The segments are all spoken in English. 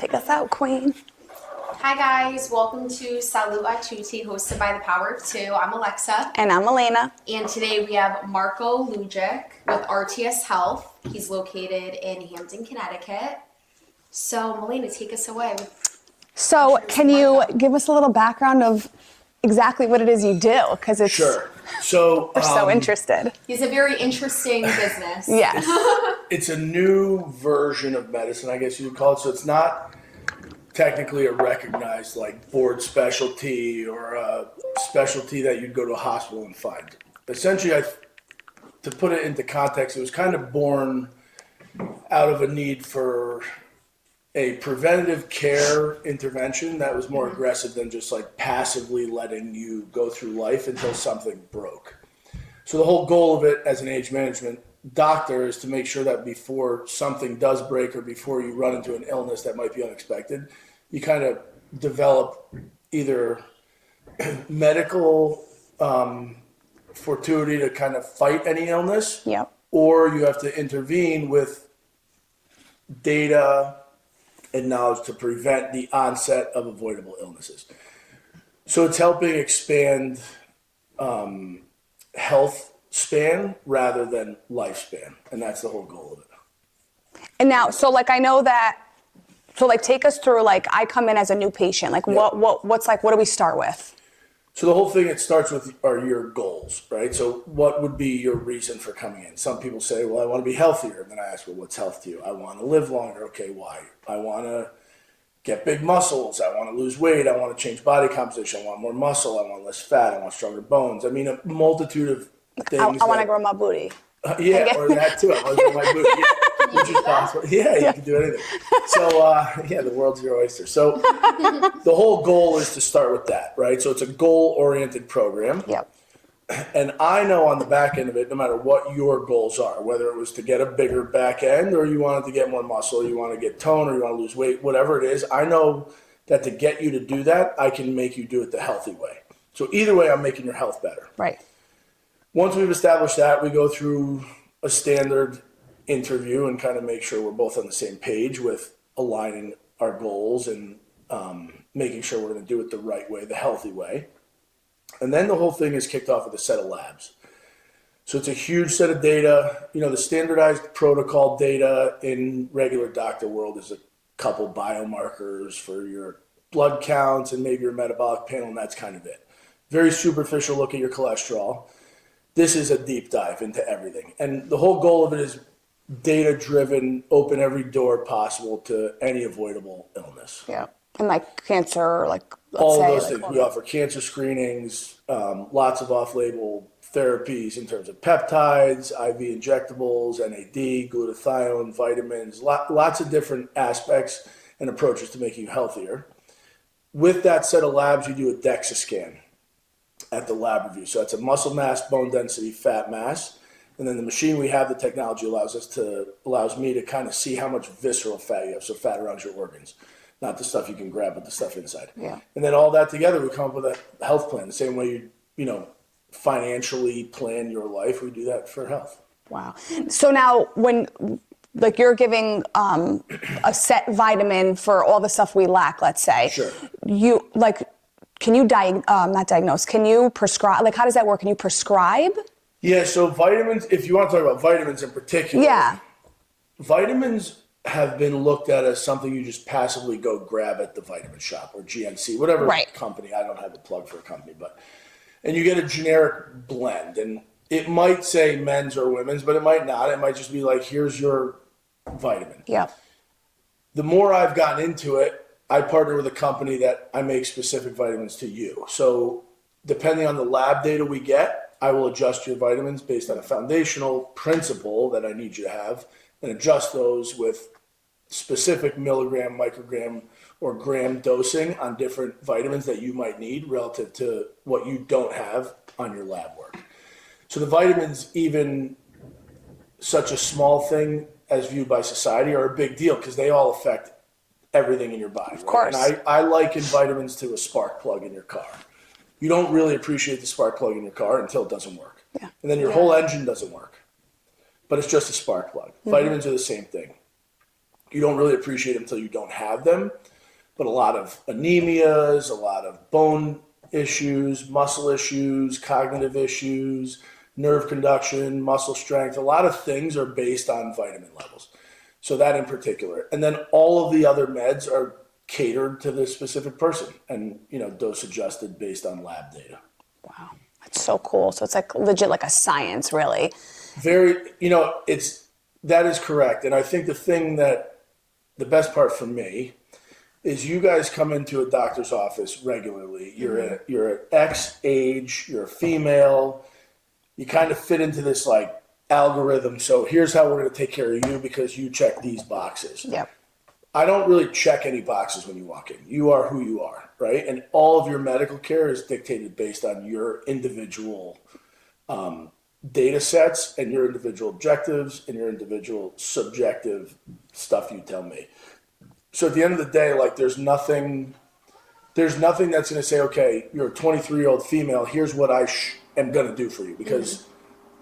Take us out, queen. Hi guys, welcome to Salut a Tutti, hosted by the Power of Two. I'm Alexa. And I'm Milena. And today we have Marko with RTS Health. He's located in Hampton, Connecticut. So Milena, take us away. So can you give us a little background of exactly what it is you do? Because it's Sure. So we're so interested. He's a very interesting business. Yes. It's a new version of medicine, I guess you would call it. So it's not technically a recognized like board specialty or a specialty that you'd go to a hospital and find. Essentially, to put it into context, it was kind of born out of a need for a preventative care intervention that was more aggressive than just like passively letting you go through life until something broke. So the whole goal of it as an age management doctor is to make sure that before something does break or before you run into an illness that might be unexpected, you kind of develop either medical fortuity to kind of fight any illness, Yep. or you have to intervene with data and knowledge to prevent the onset of avoidable illnesses. So it's helping expand health span rather than lifespan, and that's the whole goal of it. And now, so like I know that. So like take us through, like I come in as a new patient. Like what's like, what do we start with? So the whole thing, it starts with are your goals, right? So what would be your reason for coming in? Some people say, well, I want to be healthier. And then I ask, well, what's health to you? I want to live longer. Okay, why? I want to get big muscles. I want to lose weight. I want to change body composition. I want more muscle. I want less fat. I want stronger bones. I mean, a multitude of things. I want to grow my booty. Yeah, or that too. I want to grow my booty. Yeah, which is possible. Yeah, you can do anything. So, yeah, the world's your oyster. So the whole goal is to start with that, right? So it's a goal-oriented program. Yep. And I know on the back end of it, no matter what your goals are, whether it was to get a bigger back end or you wanted to get more muscle, you want to get tone or you want to lose weight, whatever it is, I know that to get you to do that, I can make you do it the healthy way. So either way, I'm making your health better. Right. Once we've established that, we go through a standard interview and kind of make sure we're both on the same page with aligning our goals and making sure we're going to do it the right way, the healthy way. And then the whole thing is kicked off with a set of labs. So it's a huge set of data. You know, the standardized protocol data in regular doctor world is a couple biomarkers for your blood counts and maybe your metabolic panel, and that's kind of it. Very superficial look at your cholesterol. This is a deep dive into everything. And the whole goal of it is data-driven, open every door possible to any avoidable illness. Yeah. And like cancer, like let's all say, of those like, things. We offer cancer screenings, lots of off-label therapies in terms of peptides, IV injectables, NAD, glutathione, vitamins, lots of different aspects and approaches to making you healthier. With that set of labs, you do a DEXA scan at the lab review. So that's a muscle mass, bone density, fat mass. And then the machine we have, the technology allows me to kind of see how much visceral fat you have. So fat around your organs, not the stuff you can grab, but the stuff inside. Yeah. And then all that together, we come up with a health plan. The same way you financially plan your life, we do that for health. Wow. So now when like you're giving a set vitamin for all the stuff we lack, let's say. Sure. You like, can you not diagnose? Can you prescribe? Like, how does that work? Can you prescribe? Yeah. So vitamins, if you want to talk about vitamins in particular. Yeah. Vitamins have been looked at as something you just passively go grab at the vitamin shop or GNC, whatever company. I don't have a plug for a company, and you get a generic blend, and it might say men's or women's, but it might not. It might just be like, here's your vitamin. Yeah. The more I've gotten into it, I partner with a company that I make specific vitamins to you. So depending on the lab data we get, I will adjust your vitamins based on a foundational principle that I need you to have and adjust those with specific milligram, microgram, or gram dosing on different vitamins that you might need relative to what you don't have on your lab work. So the vitamins, even such a small thing as viewed by society, are a big deal because they all affect everything in your body. Of course. And I liken vitamins to a spark plug in your car. You don't really appreciate the spark plug in your car until it doesn't work. Yeah. And then your whole engine doesn't work. But it's just a spark plug. Mm-hmm. Vitamins are the same thing. you don't really appreciate them until you don't have them. But a lot of anemias, a lot of bone issues, muscle issues, cognitive issues, nerve conduction, muscle strength, a lot of things are based on vitamin levels. So that in particular. And then all of the other meds are catered to this specific person and, dose adjusted based on lab data. Wow. That's so cool. So it's like legit like a science, really. Very, that is correct. And I think the best part for me is you guys come into a doctor's office regularly. You're at X age, you're a female, you kind of fit into this like algorithm. So here's how we're going to take care of you because you check these boxes. Yep. I don't really check any boxes when you walk in. You are who you are, right? And all of your medical care is dictated based on your individual data sets and your individual objectives and your individual subjective stuff you tell me. So at the end of the day, like there's nothing that's going to say, okay, you're a 23-year-old female, here's what I am going to do for you because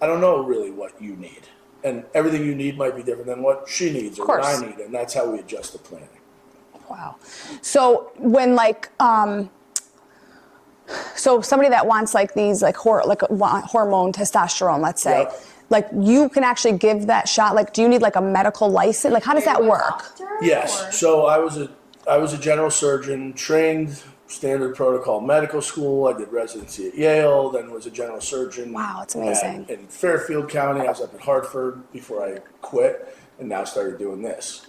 I don't know really what you need. And everything you need might be different than what she needs or what I need. And that's how we adjust the planning. Wow. So when so somebody that wants like these hormone testosterone, let's say, Yep. like you can actually give that shot. Like, do you need like a medical license? Like, how does that work? Yes. So I was a general surgeon, trained standard protocol medical school. I did residency at Yale, then was a general surgeon. Wow, that's amazing. In Fairfield County. I was up at Hartford before I quit and now started doing this.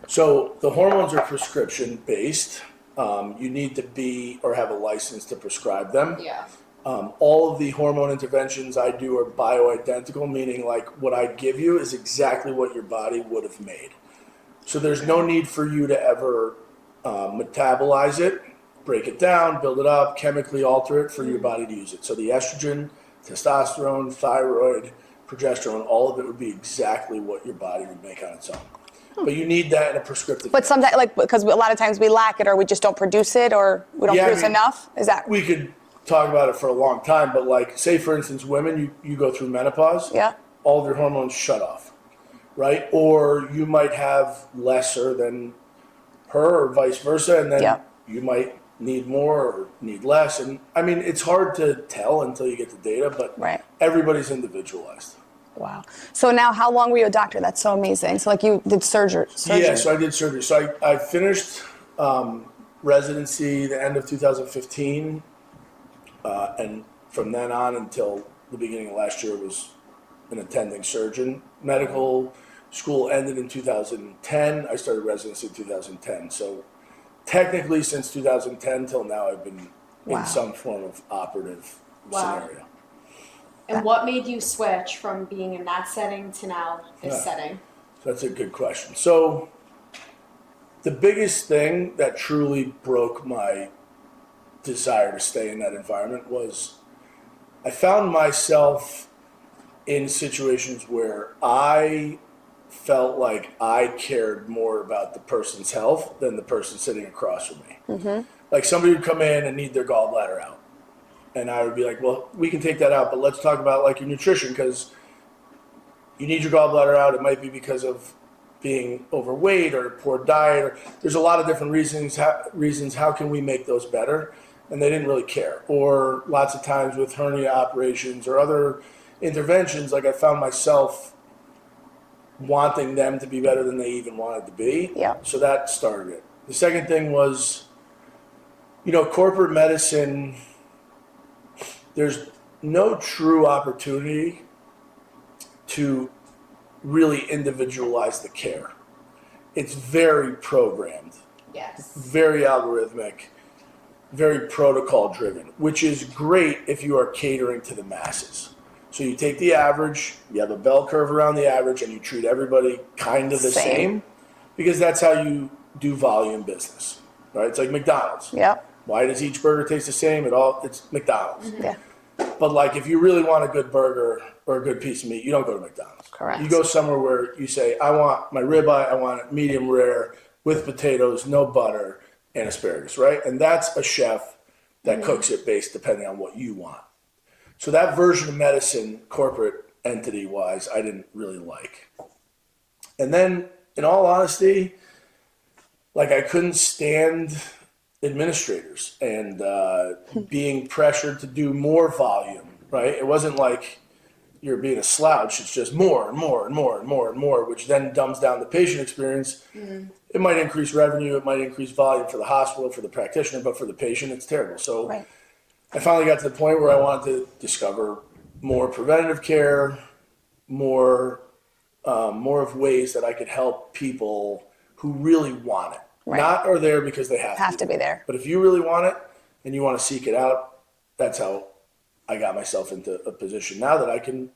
So the hormones are prescription based. You need to be or have a license to prescribe them. Yeah. All of the hormone interventions I do are bioidentical, meaning like what I give you is exactly what your body would have made. So there's no need for you to ever metabolize it, break it down, build it up, chemically alter it for your body to use it. So the estrogen, testosterone, thyroid, progesterone, all of it would be exactly what your body would make on its own. But you need that in a prescriptive. But sometimes, like, because a lot of times we lack it, or we just don't produce it, or we don't produce enough. Is that? We could talk about it for a long time, but like, say for instance, women, you go through menopause. Yeah. All of your hormones shut off, right? Or you might have lesser than her, or vice versa, and then you might need more or need less. And I mean, it's hard to tell until you get the data, but everybody's individualized. Wow. So now, how long were you a doctor? That's so amazing. So like you did surgery. Yeah, so I did surgery. So I finished residency the end of 2015. And from then on until the beginning of last year was an attending surgeon. Medical school ended in 2010. I started residency in 2010. So technically since 2010 till now I've been in some form of operative scenario. And what made you switch from being in that setting to now this setting? That's a good question. So the biggest thing that truly broke my desire to stay in that environment was I found myself in situations where I felt like I cared more about the person's health than the person sitting across from me. Mm-hmm. Like somebody would come in and need their gallbladder out. And I would be like, well, we can take that out, but let's talk about like your nutrition because you need your gallbladder out. It might be because of being overweight or poor diet. Or there's a lot of different reasons. How can we make those better? And they didn't really care. Or lots of times with hernia operations or other interventions, like I found myself wanting them to be better than they even wanted to be. Yeah. So that started it. The second thing was, corporate medicine, there's no true opportunity to really individualize the care. It's very programmed. Yes. Very algorithmic, very protocol driven, which is great if you are catering to the masses. So you take the average, you have a bell curve around the average, and you treat everybody kind of the same because that's how you do volume business, right? It's like McDonald's. Yeah. Why does each burger taste the same? It's McDonald's. Mm-hmm. Yeah. But like if you really want a good burger or a good piece of meat, you don't go to McDonald's. Correct. You go somewhere where you say, I want my ribeye, I want it medium rare with potatoes, no butter, and asparagus, right? And that's a chef that cooks it based depending on what you want. So that version of medicine, corporate entity-wise, I didn't really like. And then in all honesty, like I couldn't stand administrators and being pressured to do more volume, right? It wasn't like you're being a slouch. It's just more and more and more and more and more, which then dumbs down the patient experience. It might increase revenue. It might increase volume for the hospital, for the practitioner, but for the patient, it's terrible. So Right. I finally got to the point where I wanted to discover more preventative care, more of ways that I could help people who really want it. Right. Not are there because they Have to be there. But if you really want it and you want to seek it out, that's how I got myself into a position now that I can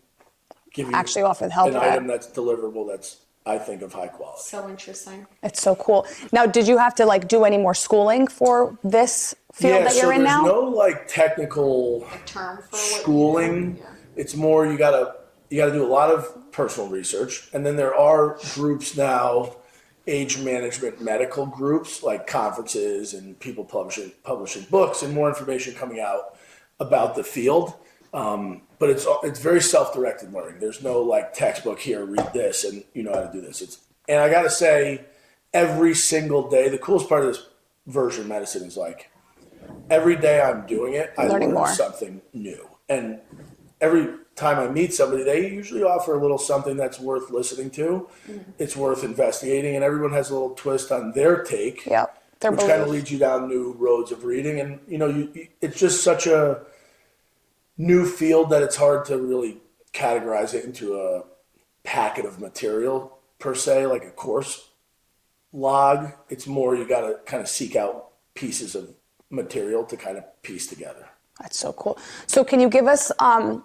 give you Actually offer the help an for that. item that's deliverable, that's I think of high quality. So interesting. It's so cool. Now, did you have to like do any more schooling for this field that you're in now? There's no like technical Term for schooling. What you do. It's more you gotta do a lot of personal research, and then there are groups now, age management medical groups like conferences and people publishing books and more information coming out about the field. But it's very self-directed learning. There's no like textbook here, read this and you know how to do this. And I gotta say, every single day, the coolest part of this version of medicine is like every day I'm doing it, I Learning learn more. something new. And every time I meet somebody, they usually offer a little something that's worth listening to. It's worth investigating, and everyone has a little twist on their take. Yep. Their Which kind of belief. leads you down new roads of reading. And, it's just such a new field that it's hard to really categorize it into a packet of material per se, like a course log. It's more you got to kind of seek out pieces of material to kind of piece together. That's so cool. So can you give us a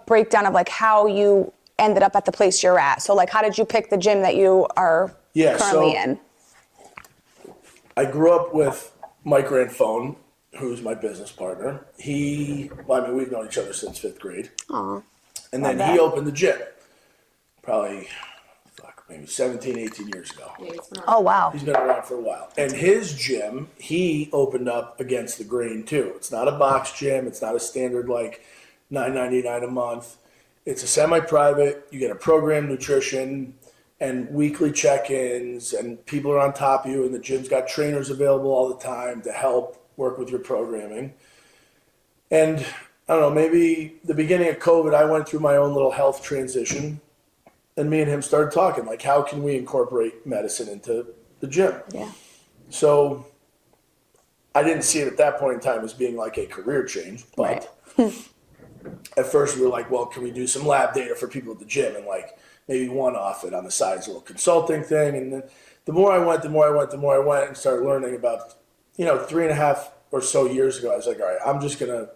breakdown of like how you ended up at the place you're at? So like how did you pick the gym that you are currently in? I grew up with Mike Ranfone, who's my business partner. We've known each other since 5th grade. Aw. And then he opened the gym probably, maybe 17, 18 years ago. Yeah, it's been Oh, wow. He's been around for a while. And his gym, he opened up against the grain too. It's not a box gym. It's not a standard like $9.99 a month. It's a semi-private. You get a program nutrition and weekly check-ins, and people are on top of you, and the gym's got trainers available all the time to help work with your programming. And I don't know, maybe the beginning of COVID, I went through my own little health transition, and me and him started talking, like, how can we incorporate medicine into the gym? Yeah. So I didn't see it at that point in time as being like a career change, but at first we were like, well, can we do some lab data for people at the gym and like maybe one off it on the side as a little consulting thing. And then the more I went and started learning about, 3.5 or so years ago, I was like, all right, I'm just going to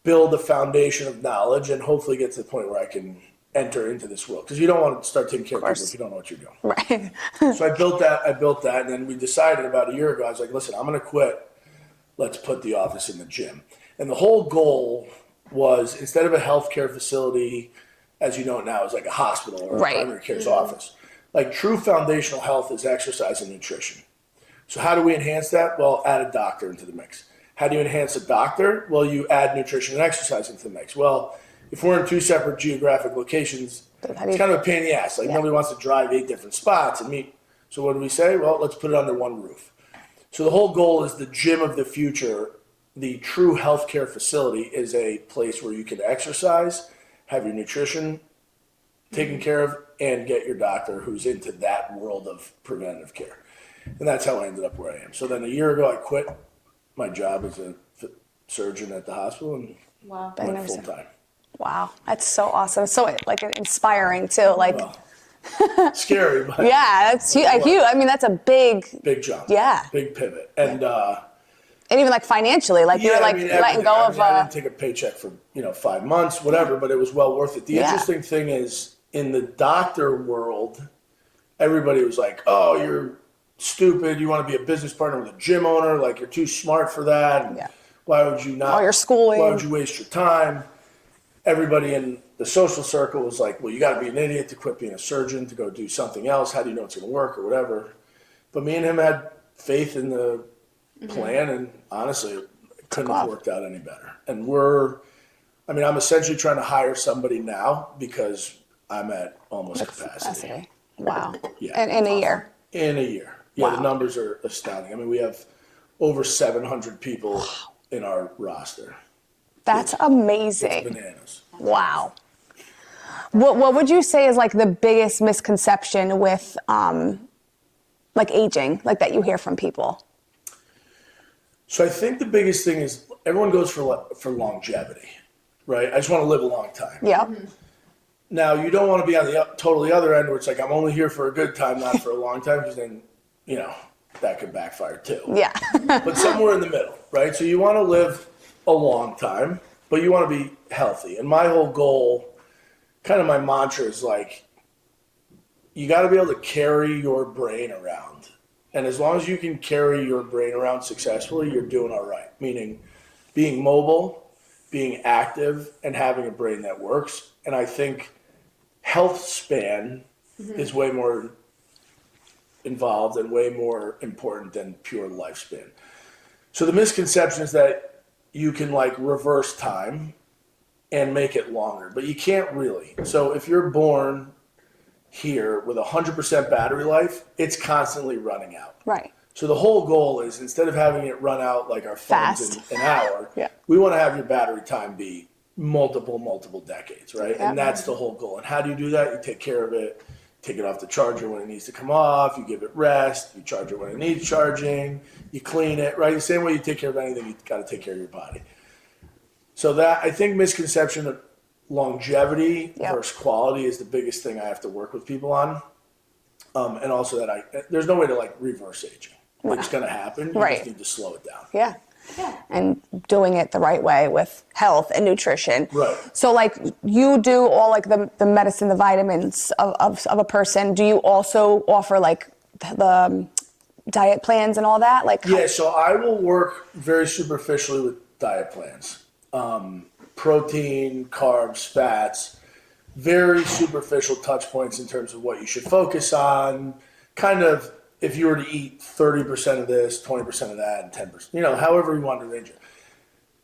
build a foundation of knowledge and hopefully get to the point where I can enter into this world. Because you don't want to start taking care of people if you don't know what you're doing. Right. So I built that, and then we decided about a year ago, I was like, listen, I'm going to quit. Let's put the office in the gym. And the whole goal was, instead of a healthcare facility, as you know it now, is like a hospital or a primary care's office. Like true foundational health is exercise and nutrition. So how do we enhance that? Well, add a doctor into the mix. How do you enhance a doctor? Well, you add nutrition and exercise into the mix. Well, if we're in 2 separate geographic locations, it's kind of a pain in the ass. Like nobody wants to drive 8 different spots and meet. So what do we say? Well, let's put it under one roof. So the whole goal is the gym of the future. The true healthcare facility is a place where you can exercise, have your nutrition taken care of, and get your doctor who's into that world of preventative care. And that's how I ended up where I am. So then a year ago, I quit my job as a surgeon at the hospital and went full time. Wow, that's so awesome. So like inspiring too. Like, scary, but yeah, that's huge. I mean, that's a big jump. Yeah. Big pivot. And even like financially, like you were like letting go of. I didn't take a paycheck for 5 months, whatever, but it was well worth it. The interesting thing is, in the doctor world, everybody was like, "Oh, you're stupid. You want to be a business partner with a gym owner? Like you're too smart for that. And why would you not? All your schooling. Why would you waste your time?" Everybody in the social circle was like, "Well, you got to be an idiot to quit being a surgeon to go do something else. How do you know it's going to work or whatever?" But me and him had faith in the plan, and honestly, it couldn't have worked out any better. And I'm essentially trying to hire somebody now because I'm at almost capacity. Wow. Yeah. In a year. In a year. Yeah, Wow. the numbers are astounding. I mean, we have over 700 people in our roster. That's amazing. It's bananas. Wow. What would you say is like the biggest misconception with like aging, like that you hear from people? So I think the biggest thing is everyone goes for longevity, right? I just want to live a long time. Yeah. Now, you don't want to be on the totally other end where it's like, I'm only here for a good time, not for a long time, because then, that could backfire too. Yeah. But somewhere in the middle, right? So you want to live a long time, but you want to be healthy. And my whole goal, kind of my mantra is like, you got to be able to carry your brain around. And as long as you can carry your brain around successfully, you're doing all right. Meaning being mobile, being active, and having a brain that works. And I think health span is way more involved and way more important than pure lifespan. So the misconception is that you can like reverse time and make it longer, but you can't really. So if you're born here with 100% battery life, it's constantly running out. Right. So the whole goal is, instead of having it run out like our phones Fast. in an hour, Yeah. we want to have your battery time be multiple decades, right? Yeah. And that's the whole goal. And how do you do that? You take care of it, take it off the charger when it needs to come off, you give it rest, you charge it when it needs charging, you clean it, right? The same way you take care of anything, you got to take care of your body. So that, I think, misconception of longevity versus quality is the biggest thing I have to work with people on. And also that there's no way to like reverse aging. It's going to happen. You just need to slow it down. Yeah. And doing it the right way with health and nutrition. Right. So like you do all like the medicine, the vitamins of a person. Do you also offer like the diet plans and all that? Like Yeah, so I will work very superficially with diet plans. Protein, carbs, fats, very superficial touch points in terms of what you should focus on. Kind of, if you were to eat 30% of this, 20% of that, and 10%, however you want to arrange it.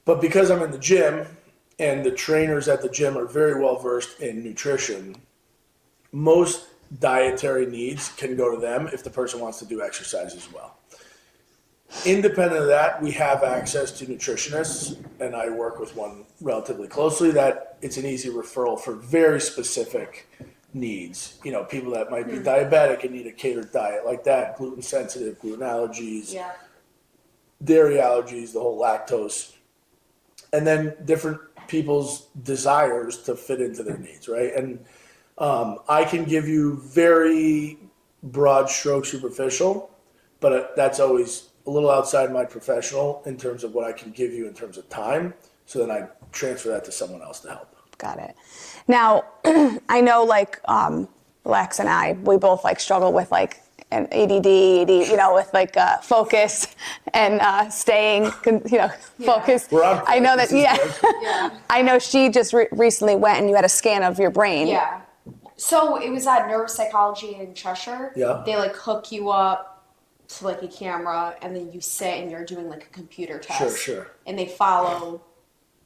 But because I'm in the gym and the trainers at the gym are very well versed in nutrition, most dietary needs can go to them if the person wants to do exercise as well. Independent of that, we have access to nutritionists, and I work with one relatively closely that it's an easy referral for very specific needs. People that might be diabetic and need a catered diet like that, gluten sensitive, gluten allergies, dairy allergies, the whole lactose, and then different people's desires to fit into their needs, right? And I can give you very broad stroke superficial, but that's always a little outside my professional in terms of what I can give you in terms of time. So then I transfer that to someone else to help. Got it. Now, I know like Lex and I, we both like struggle with like an ADD, with like focus and staying, focused. I know that, I know she just recently went and you had a scan of your brain. Yeah. So it was at neuropsychology in Cheshire. Yeah. They like hook you up to like a camera and then you sit and you're doing like a computer test. Sure. And they follow,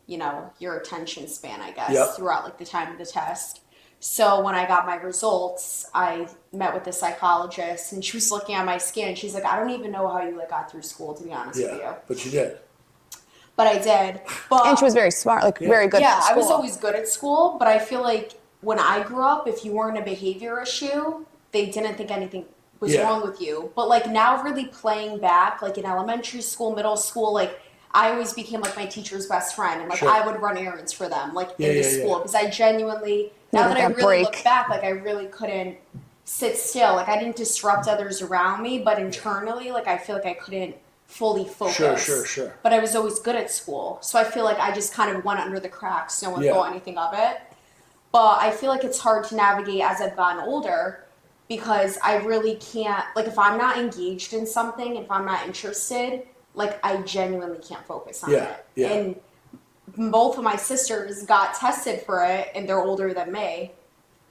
your attention span, I guess, throughout like the time of the test. So when I got my results, I met with the psychologist and she was looking at my scan. She's like, I don't even know how you like got through school, to be honest with you. But you did. But I did. But and she was very smart, like very good at school. I was always good at school, but I feel like when I grew up, if you weren't a behavior issue, they didn't think anything was wrong with you. But like now really playing back, like in elementary school, middle school, like I always became like my teacher's best friend and like I would run errands for them, like in the school. Because I genuinely, now that I really look back, like I really couldn't sit still. Like I didn't disrupt others around me, but internally, like I feel like I couldn't fully focus. Sure. But I was always good at school. So I feel like I just kind of went under the cracks. No one thought anything of it. But I feel like it's hard to navigate as I've gotten older because I really can't, like if I'm not engaged in something, if I'm not interested, like I genuinely can't focus on it. Yeah. And both of my sisters got tested for it and they're older than me.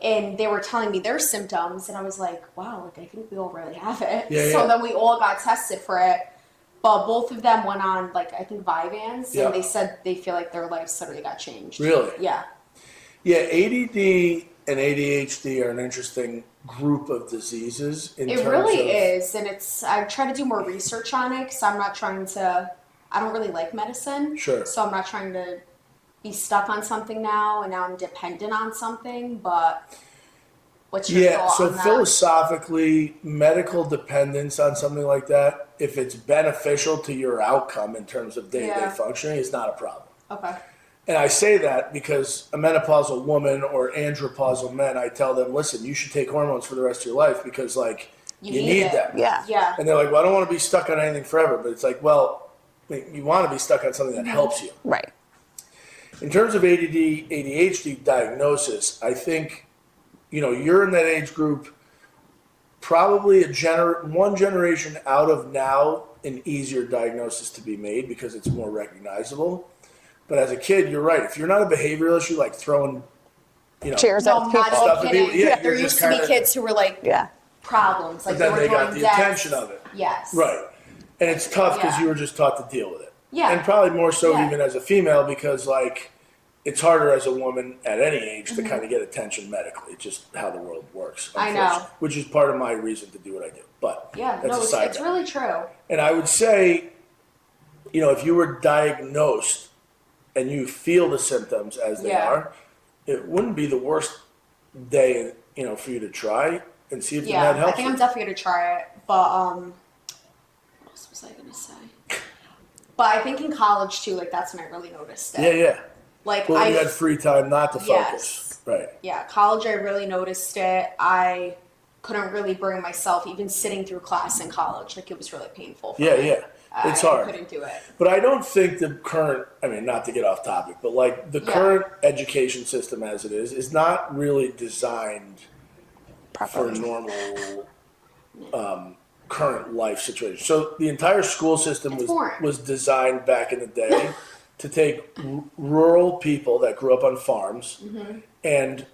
And they were telling me their symptoms and I was like, wow, like I think we all really have it. So then we all got tested for it. But both of them went on like I think Vyvanse and they said they feel like their lives suddenly got changed. Really? Yeah. Yeah, ADD and ADHD are an interesting group of diseases in It terms really of, is, and I try to do more research on it because I'm not trying to. I don't really like medicine, Sure. so I'm not trying to be stuck on something now, and now I'm dependent on something. But what's your Yeah, thought so on that? philosophically, medical dependence on something like that, if it's beneficial to your outcome in terms of day-to-day Yeah. functioning, is not a problem. Okay. And I say that because a menopausal woman or andropausal men, I tell them, listen, you should take hormones for the rest of your life because, like, you need it. them. Yeah. Yeah. And they're like, well, I don't want to be stuck on anything forever. But it's like, well, you want to be stuck on something that helps you. Right. In terms of ADD, ADHD diagnosis, I think, you're in that age group, probably one generation out of now, an easier diagnosis to be made because it's more recognizable. But as a kid, you're right. If you're not a behavioral issue, like throwing, Cheers No, at I'm people. not Stuff even at kidding. people, yeah, There you're used just to be kinda- kids who were like Yeah. problems, like But then they were they got doing the this. attention of it. Yes. Right. And it's tough because Yeah. you were just taught to deal with it. Yeah. And probably more so Yeah. even as a female because, like, it's harder as a woman at any age Mm-hmm. to kind of get attention medically. It's just how the world works. I know. unfortunately, Which is part of my reason to do what I do. But Yeah. that's No, a side it's note. really true. And I would say, if you were diagnosed and you feel the symptoms as they Yeah. are, it wouldn't be the worst day, for you to try and see if the Yeah. med I helps think you. I'm definitely gonna try it. But what else was I gonna say? But I think in college too, like that's when I really noticed it. Yeah, yeah. Like Well, you had free time not to focus. Yes. Right. Yeah, college I really noticed it. I couldn't really bring myself, even sitting through class in college, like it was really painful for Yeah, me. yeah. It's I hard. couldn't do it. But I don't think the current, not to get off topic, but like the Yeah. current education system as it is not really designed for Properly. normal current life situation. So the entire school system It's boring. was designed back in the day to take rural people that grew up on farms Mm-hmm. and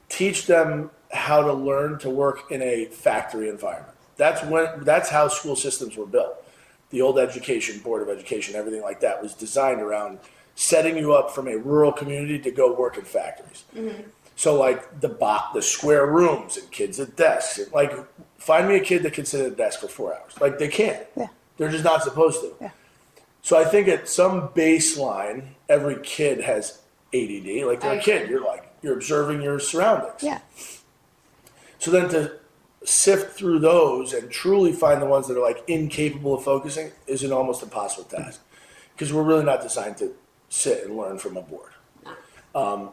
teach them how to learn to work in a factory environment. That's how school systems were built. The old education, board of education, everything like that was designed around setting you up from a rural community to go work in factories. Mm-hmm. So like the square rooms and kids at desks, like find me a kid that can sit at a desk for 4 hours. Like they can't. Yeah. They're just not supposed to. Yeah. So I think at some baseline, every kid has ADD. Like they're I a kid. agree. You're observing your surroundings. Yeah. So then to sift through those and truly find the ones that are like incapable of focusing is an almost impossible task because we're really not designed to sit and learn from a board.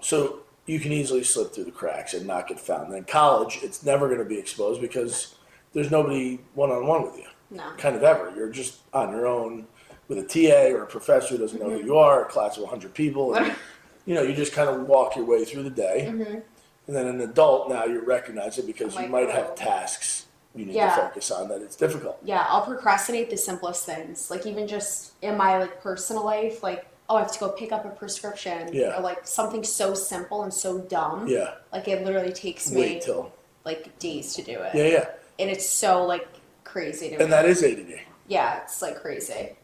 So you can easily slip through the cracks and not get found. And in college, it's never going to be exposed because there's nobody one-on-one with you. No. Kind of ever. You're just on your own with a TA or a professor who doesn't know who you are, a class of 100 people. And, you just kind of walk your way through the day. Mm-hmm. And then an adult now you recognize it because you Like, might have oh. tasks you need Yeah. to focus on that it's difficult. Yeah, I'll procrastinate the simplest things. Like even just in my like personal life, like I have to go pick up a prescription. Yeah. Or like something so simple and so dumb. Yeah. Like it literally takes me Wait till. like days to do it. Yeah, yeah. And it's so like crazy to me. And that is ADD. Yeah, it's like crazy.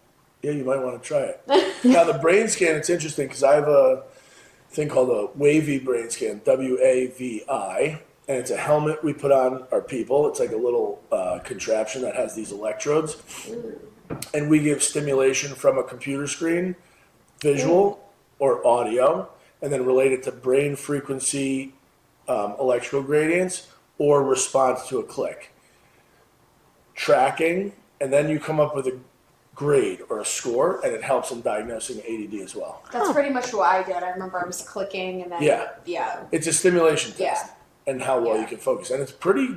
Yeah, you might want to try it. Now the brain scan, it's interesting because I have a thing called a wavy brain scan, WAVI, and it's a helmet we put on our people. It's like a little contraption that has these electrodes, and we give stimulation from a computer screen, visual or audio, and then relate it to brain frequency, electrical gradients, or response to a click. Tracking, and then you come up with a grade or a score, and it helps in diagnosing ADD as well. That's pretty much what I did. I remember I was clicking and then Yeah. It's a stimulation test Yeah. and how well Yeah. you can focus, and it's pretty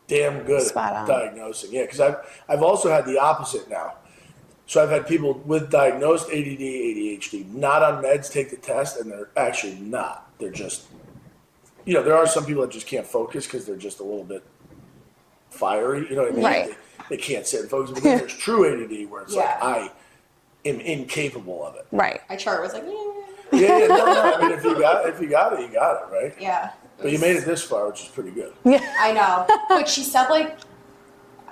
damn good Spot at on. diagnosing. Yeah, because I've also had the opposite now. So I've had people with diagnosed ADD, ADHD, not on meds, take the test, and they're actually not. They're just, there are some people that just can't focus because they're just a little bit fiery. You know what I mean? Right. They can't sit and focus. But then there's true ADD where it's Yeah. like I am incapable of it. Right. my chart was like, Yeah, no. I mean, if you got it, you got it, right? yeah. But you made it this far, which is pretty good. I know. But she said like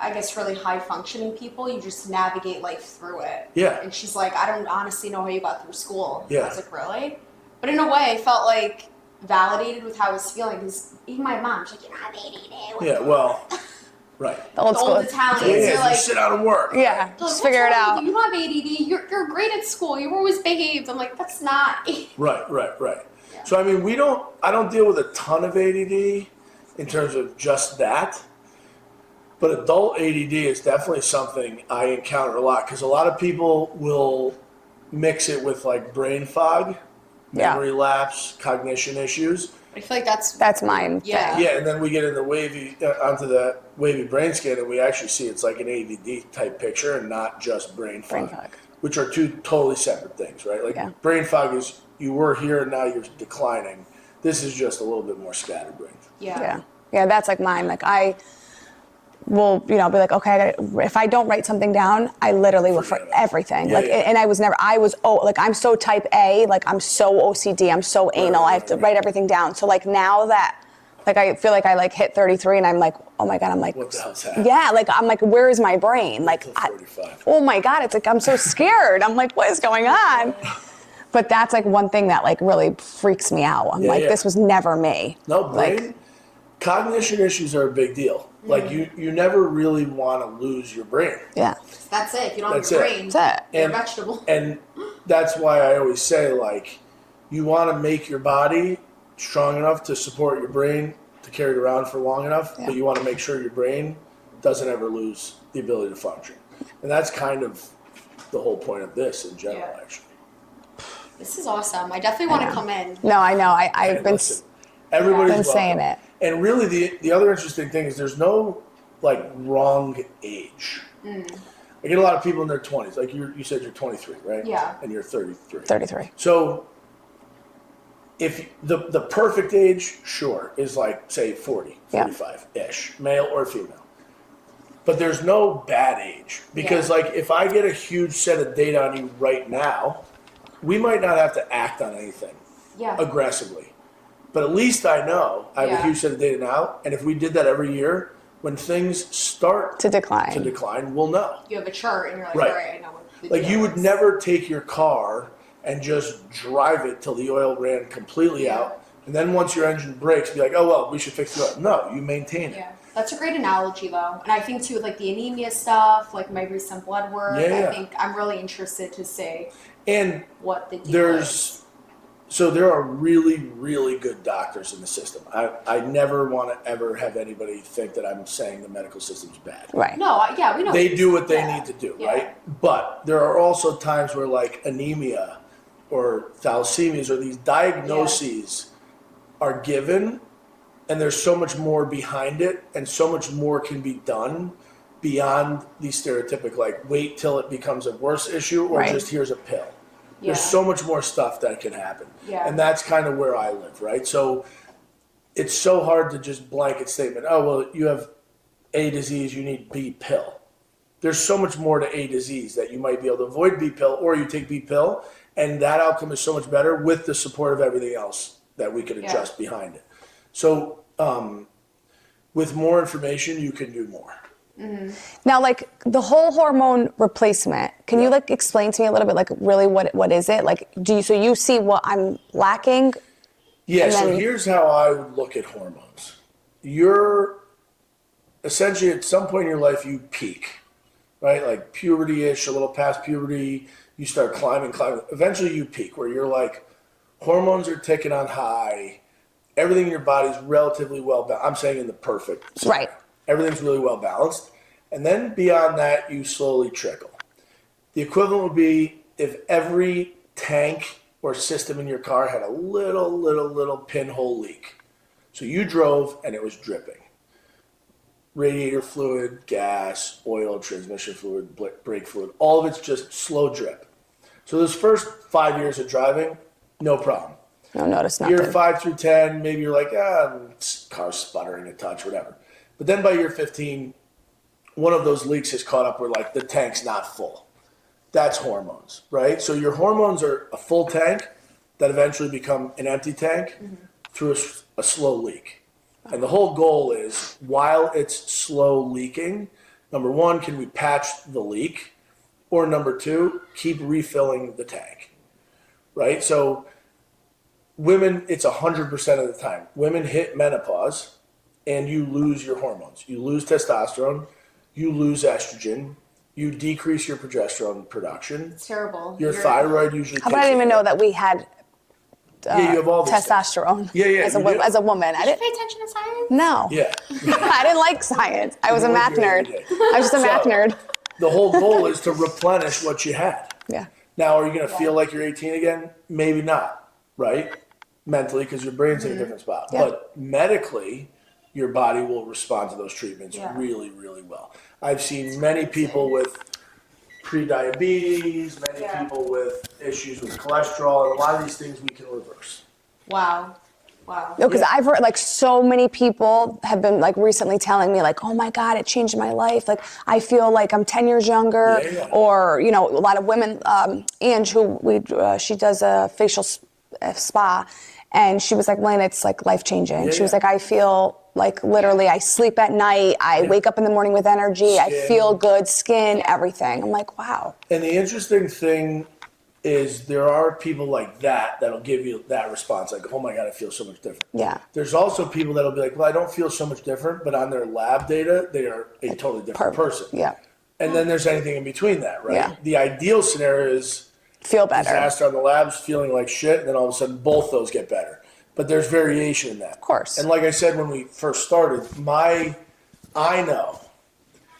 I guess really high functioning people, you just navigate life through it. Yeah. And she's like, I don't honestly know how you got through school. Yeah. I was like, really? But in a way, I felt like validated with how I was feeling because even my mom, she's like, "You have ADD." Yeah, well, right. The old The school. old Italians, Yeah, they're like, just sit out and work. Yeah, "Look, just what's figure it wrong out. with You You don't have ADD. You're great at school. You were always behaved." I'm like, that's not. Right. Yeah. So I mean, I don't deal with a ton of ADD in terms of just that, but adult ADD is definitely something I encounter a lot because a lot of people will mix it with like brain fog, Yeah. memory lapse, cognition issues. I feel like that's That's mine. Yeah. Thing. Yeah, and then we get in the onto the wavy brain scan, and we actually see it's like an ADD type picture and not just brain fog, Brain fog. which are two totally separate things, right? Like Yeah. brain fog is you were here and now you're declining. This is just a little bit more scatterbrained. Yeah. Yeah, that's like mine. Like I will, be like, okay, if I don't write something down, I literally will Forget for it. everything. Yeah, like, yeah. and I'm so type A, like I'm so OCD, I'm so anal. I have to write everything down. So like now that, like I feel like I like hit 33 and I'm like, oh my God, I'm like, What the hell's happening? yeah, like I'm like, where is my brain? Like, Until 45. oh my God, it's like I'm so scared. I'm like, what is going on? But that's like one thing that like really freaks me out. I'm like, yeah. this was never me. No, brain Like, cognition issues are a big deal. Like you never really want to lose your brain. yeah, That's it. If you don't That's have your it. brain, That's it. you're a And- vegetable. And that's why I always say, like, you want to make your body strong enough to support your brain to carry it around for long enough, Yeah. but you want to make sure your brain doesn't ever lose the ability to function. And that's kind of the whole point of this in general, Yeah. actually. This is awesome. I definitely want to come in. no, I know. I've And been. listen, everybody's been saying welcome. it. And really, the other interesting thing is there's no like wrong age. I get a lot of people in their 20s. Like you said, you're 23, right? Yeah. And you're 33. 33. So if the perfect age, sure, is like say 40, Yeah. 45-ish, male or female. But there's no bad age because Yeah. like if I get a huge set of data on you right now, we might not have to act on anything Yeah. aggressively. But at least I know I have a Yeah. huge set of data now, and if we did that every year, when things start To decline. we'll know. You have a chart and you're like, Right. all right, I know what the Like deal you would is. never take your car and just drive it till the oil ran completely Yeah. out, and then once your engine breaks, be like, oh well, we should fix the oil. No, you maintain it. Yeah, that's a great analogy though, and I think too with like the anemia stuff, like my recent blood work. Yeah. I think I'm really interested to see And what the deal is. there are really, really good doctors in the system. I never want to ever have anybody think that I'm saying the medical system's bad. Right. No, yeah, we know They do what they Yeah. need to do, Yeah. right? But there are also times where like anemia or thalassemias or these diagnoses are given and there's so much more behind it and so much more can be done beyond the stereotypical like wait till it becomes a worse issue or Right. just here's a pill. Yeah. There's so much more stuff that can happen. Yeah. And that's kind of where I live, right? So it's so hard to just blanket statement, oh, well, you have A disease, you need B pill. There's so much more to A disease that you might be able to avoid B pill or you take B pill, and that outcome is so much better with the support of everything else that we could adjust behind it. So with more information, you can do more. Now, like the whole hormone replacement, can you like explain to me a little bit, like really what is it? Like, so you see what I'm lacking? Yeah, And so then- here's how I would look at hormones. You're essentially at some point in your life you peak, right? Like puberty-ish, a little past puberty, you start climbing. Eventually you peak where you're like, hormones are ticking on high, everything in your body's relatively well balanced. I'm saying in the perfect scenario. Right. Everything's really well balanced. And then beyond that, you slowly trickle. The equivalent would be if every tank or system in your car had a little pinhole leak. So you drove and it was dripping. Radiator fluid, gas, oil, transmission fluid, brake fluid, all of it's just slow drip. So those first 5 years of driving, no problem. No, notice nothing. Year 5 through 10, maybe you're like, car's sputtering a touch, whatever. But then by year 15, one of those leaks has caught up where like the tank's not full. That's hormones, right? So your hormones are a full tank that eventually become an empty tank through a slow leak. And the whole goal is while it's slow leaking, number one, can we patch the leak? Or number two, keep refilling the tank, right? So women, it's 100% of the time. Women hit menopause and you lose your hormones. You lose testosterone, you lose estrogen, you decrease your progesterone production. It's terrible. Your thyroid usually How about I didn't even know that we had yeah, you have all these testosterone Yeah, as a woman. I Did you didn't. pay attention to science? No. Yeah. I didn't like science. I was a math nerd. I was just a math nerd. The whole goal is to replenish what you had. Yeah. Now, are you going to feel like you're 18 again? Maybe not, right? Mentally, because your brain's in a different spot. Yeah. But medically, your body will respond to those treatments really, really well. I've seen many people with pre-diabetes, many people with issues with cholesterol, and a lot of these things we can reverse. Wow. No, because I've heard like so many people have been like recently telling me like, oh my God, it changed my life. Like I feel like I'm 10 years younger. Or, you know, a lot of women, Ange, she does a facial spa, and she was like, Milena, it's like life changing. She was like, I feel like literally I sleep at night. I wake up in the morning with energy. Skin. I feel good, skin, everything. I'm like, wow. And the interesting thing is there are people like that that'll give you that response, like, oh my God, I feel so much different. Yeah. There's also people that'll be like, well, I don't feel so much different, but on their lab data, they are a totally different person. Yeah. And then there's anything in between that, right? Yeah. The ideal scenario is Feel better. disaster on the labs, feeling like shit, and then all of a sudden both those get better. But there's variation in that. Of course. And like I said when we first started, I know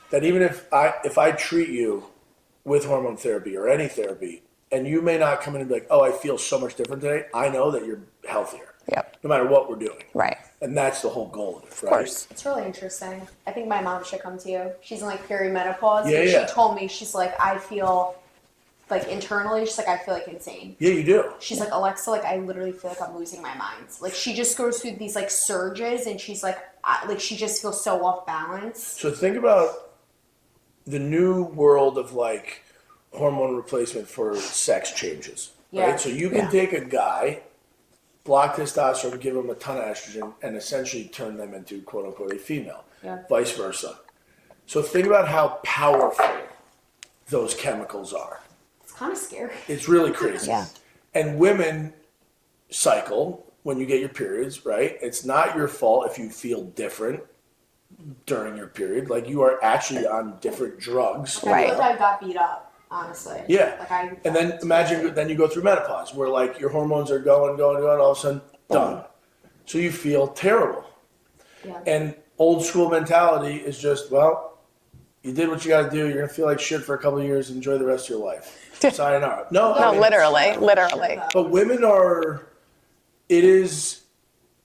that even if I treat you with hormone therapy or any therapy, and you may not come in and be like, oh, I feel so much different today, I know that you're healthier. Yep. No matter what we're doing. Right. And that's the whole goal of it, right? Of course. It's really interesting. I think my mom should come to you. She's in like perimenopause. Yeah, and yeah. She told me, she's like, I feel like internally, she's like, I feel like insane. Yeah, you do. She's like, Alexa, like I literally feel like I'm losing my mind. Like she just goes through these like surges, and she's like she just feels so off balance. So think about the new world of like hormone replacement for sex changes. Yeah. Right? So you can take a guy, block testosterone, give him a ton of estrogen, and essentially turn them into quote unquote a female. Yeah. Vice versa. So think about how powerful those chemicals are. It's kind of scary. It's really crazy. Yeah. And women cycle when you get your periods, right? It's not your fault if you feel different during your period. Like you are actually on different drugs. I feel like I got beat up, honestly. Yeah. Like And then imagine then you go through menopause where like your hormones are going, all of a sudden done. So you feel terrible. Yeah. And old school mentality is just, well, you did what you got to do. You're going to feel like shit for a couple of years. Enjoy the rest of your life. Sayonara. No, No, I mean, literally. But women are, it is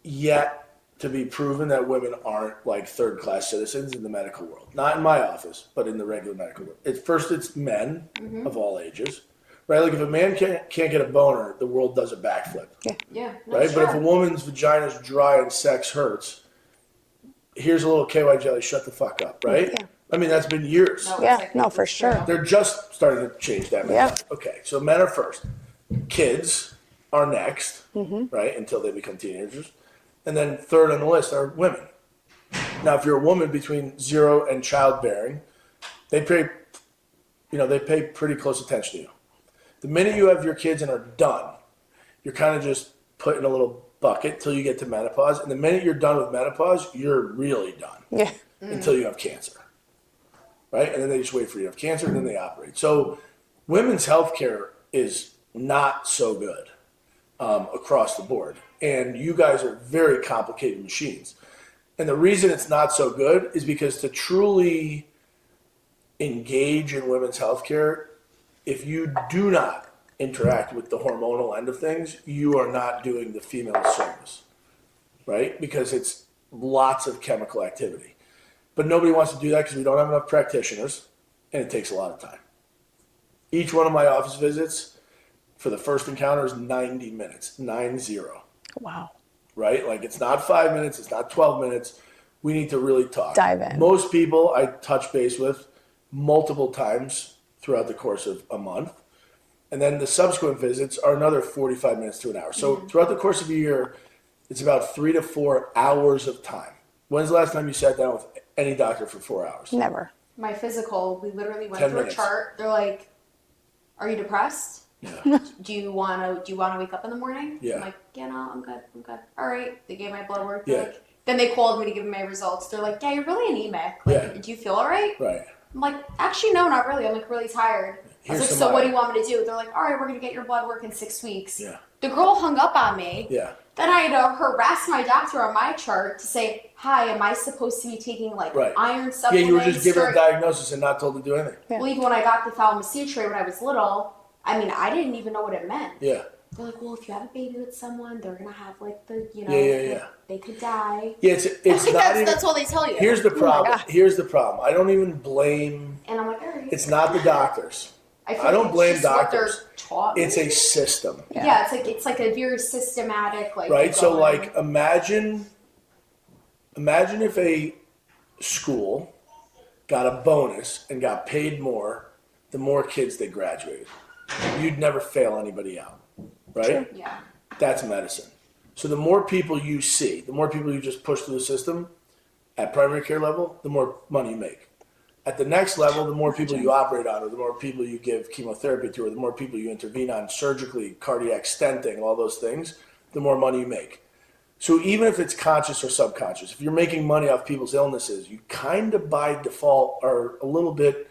yet to be proven that women aren't like third class citizens in the medical world. Not in my office, but in the regular medical world. It's men of all ages. Right? Like if a man can't get a boner, the world does a backflip. Yeah. No, Right? sure. But if a woman's vagina is dry and sex hurts, here's a little KY jelly, shut the fuck up, right? Yeah. I mean, that's been years. No, Yeah, it's no, for sure. They're just starting to change that mentality. Okay, so men are first. Kids are next, right, until they become teenagers. And then third on the list are women. Now, if you're a woman between 0 and childbearing, they pay pretty close attention to you. The minute you have your kids and are done, you're kind of just put in a little bucket till you get to menopause. And the minute you're done with menopause, you're really done. Yeah. Until you have cancer. Right? And then they just wait for you to have cancer and then they operate. So women's healthcare is not so good across the board. And you guys are very complicated machines. And the reason it's not so good is because to truly engage in women's healthcare, if you do not interact with the hormonal end of things, you are not doing the female service. Right? Because it's lots of chemical activity. But nobody wants to do that because we don't have enough practitioners, and it takes a lot of time. Each one of my office visits for the first encounter is 90 minutes, 90. Wow. Right? Like it's not 5 minutes, it's not 12 minutes. We need to really talk. Dive in. Most people I touch base with multiple times throughout the course of a month. And then the subsequent visits are another 45 minutes to an hour. So throughout the course of a year, it's about 3 to 4 hours of time. When's the last time you sat down with any doctor for 4 hours? Never. My physical, we literally went 10 through minutes. a chart. They're like, are you depressed? Yeah. Do you want to wake up in the morning? Yeah. I'm like, yeah, no, I'm good. All right. They gave my blood work. Yeah. Like, then they called me to give me my results. They're like, yeah, you're really anemic. Like, Yeah. do you feel all right? Right. I'm like, actually, no, not really. I'm like really tired. I was Here's like, some so what do eye- you want me to do? They're like, all right, we're gonna get your blood work in 6 weeks. Yeah. The girl hung up on me. Yeah. Then I had to harass my doctor on my chart to say, hi, am I supposed to be taking like Right. iron Yeah, supplements? you were just given a during-" diagnosis and not told to do anything. Yeah. Well, even when I got the thalassemia when I was little, I mean, I didn't even know what it meant. Yeah. They're like, well, if you have a baby with someone, they're gonna have like the, Yeah. they could die. Yeah, it's not even. That's what they tell you. Here's the problem. God. Here's the problem. I don't even blame. And I'm like, all right. It's not the doctors. feel I don't like blame it's just what they're doctors. taught. It's a system, Yeah, it's like a very systematic like. right? So going- like imagine if a school got a bonus and got paid more the more kids they graduated. You'd never fail anybody out, right? Yeah. That's medicine. So the more people you see, the more people you just push through the system at primary care level, the more money you make. At the next level, the more people you operate on, or the more people you give chemotherapy to, or the more people you intervene on surgically, cardiac stenting, all those things, the more money you make. So even if it's conscious or subconscious, if you're making money off people's illnesses, you kind of by default are a little bit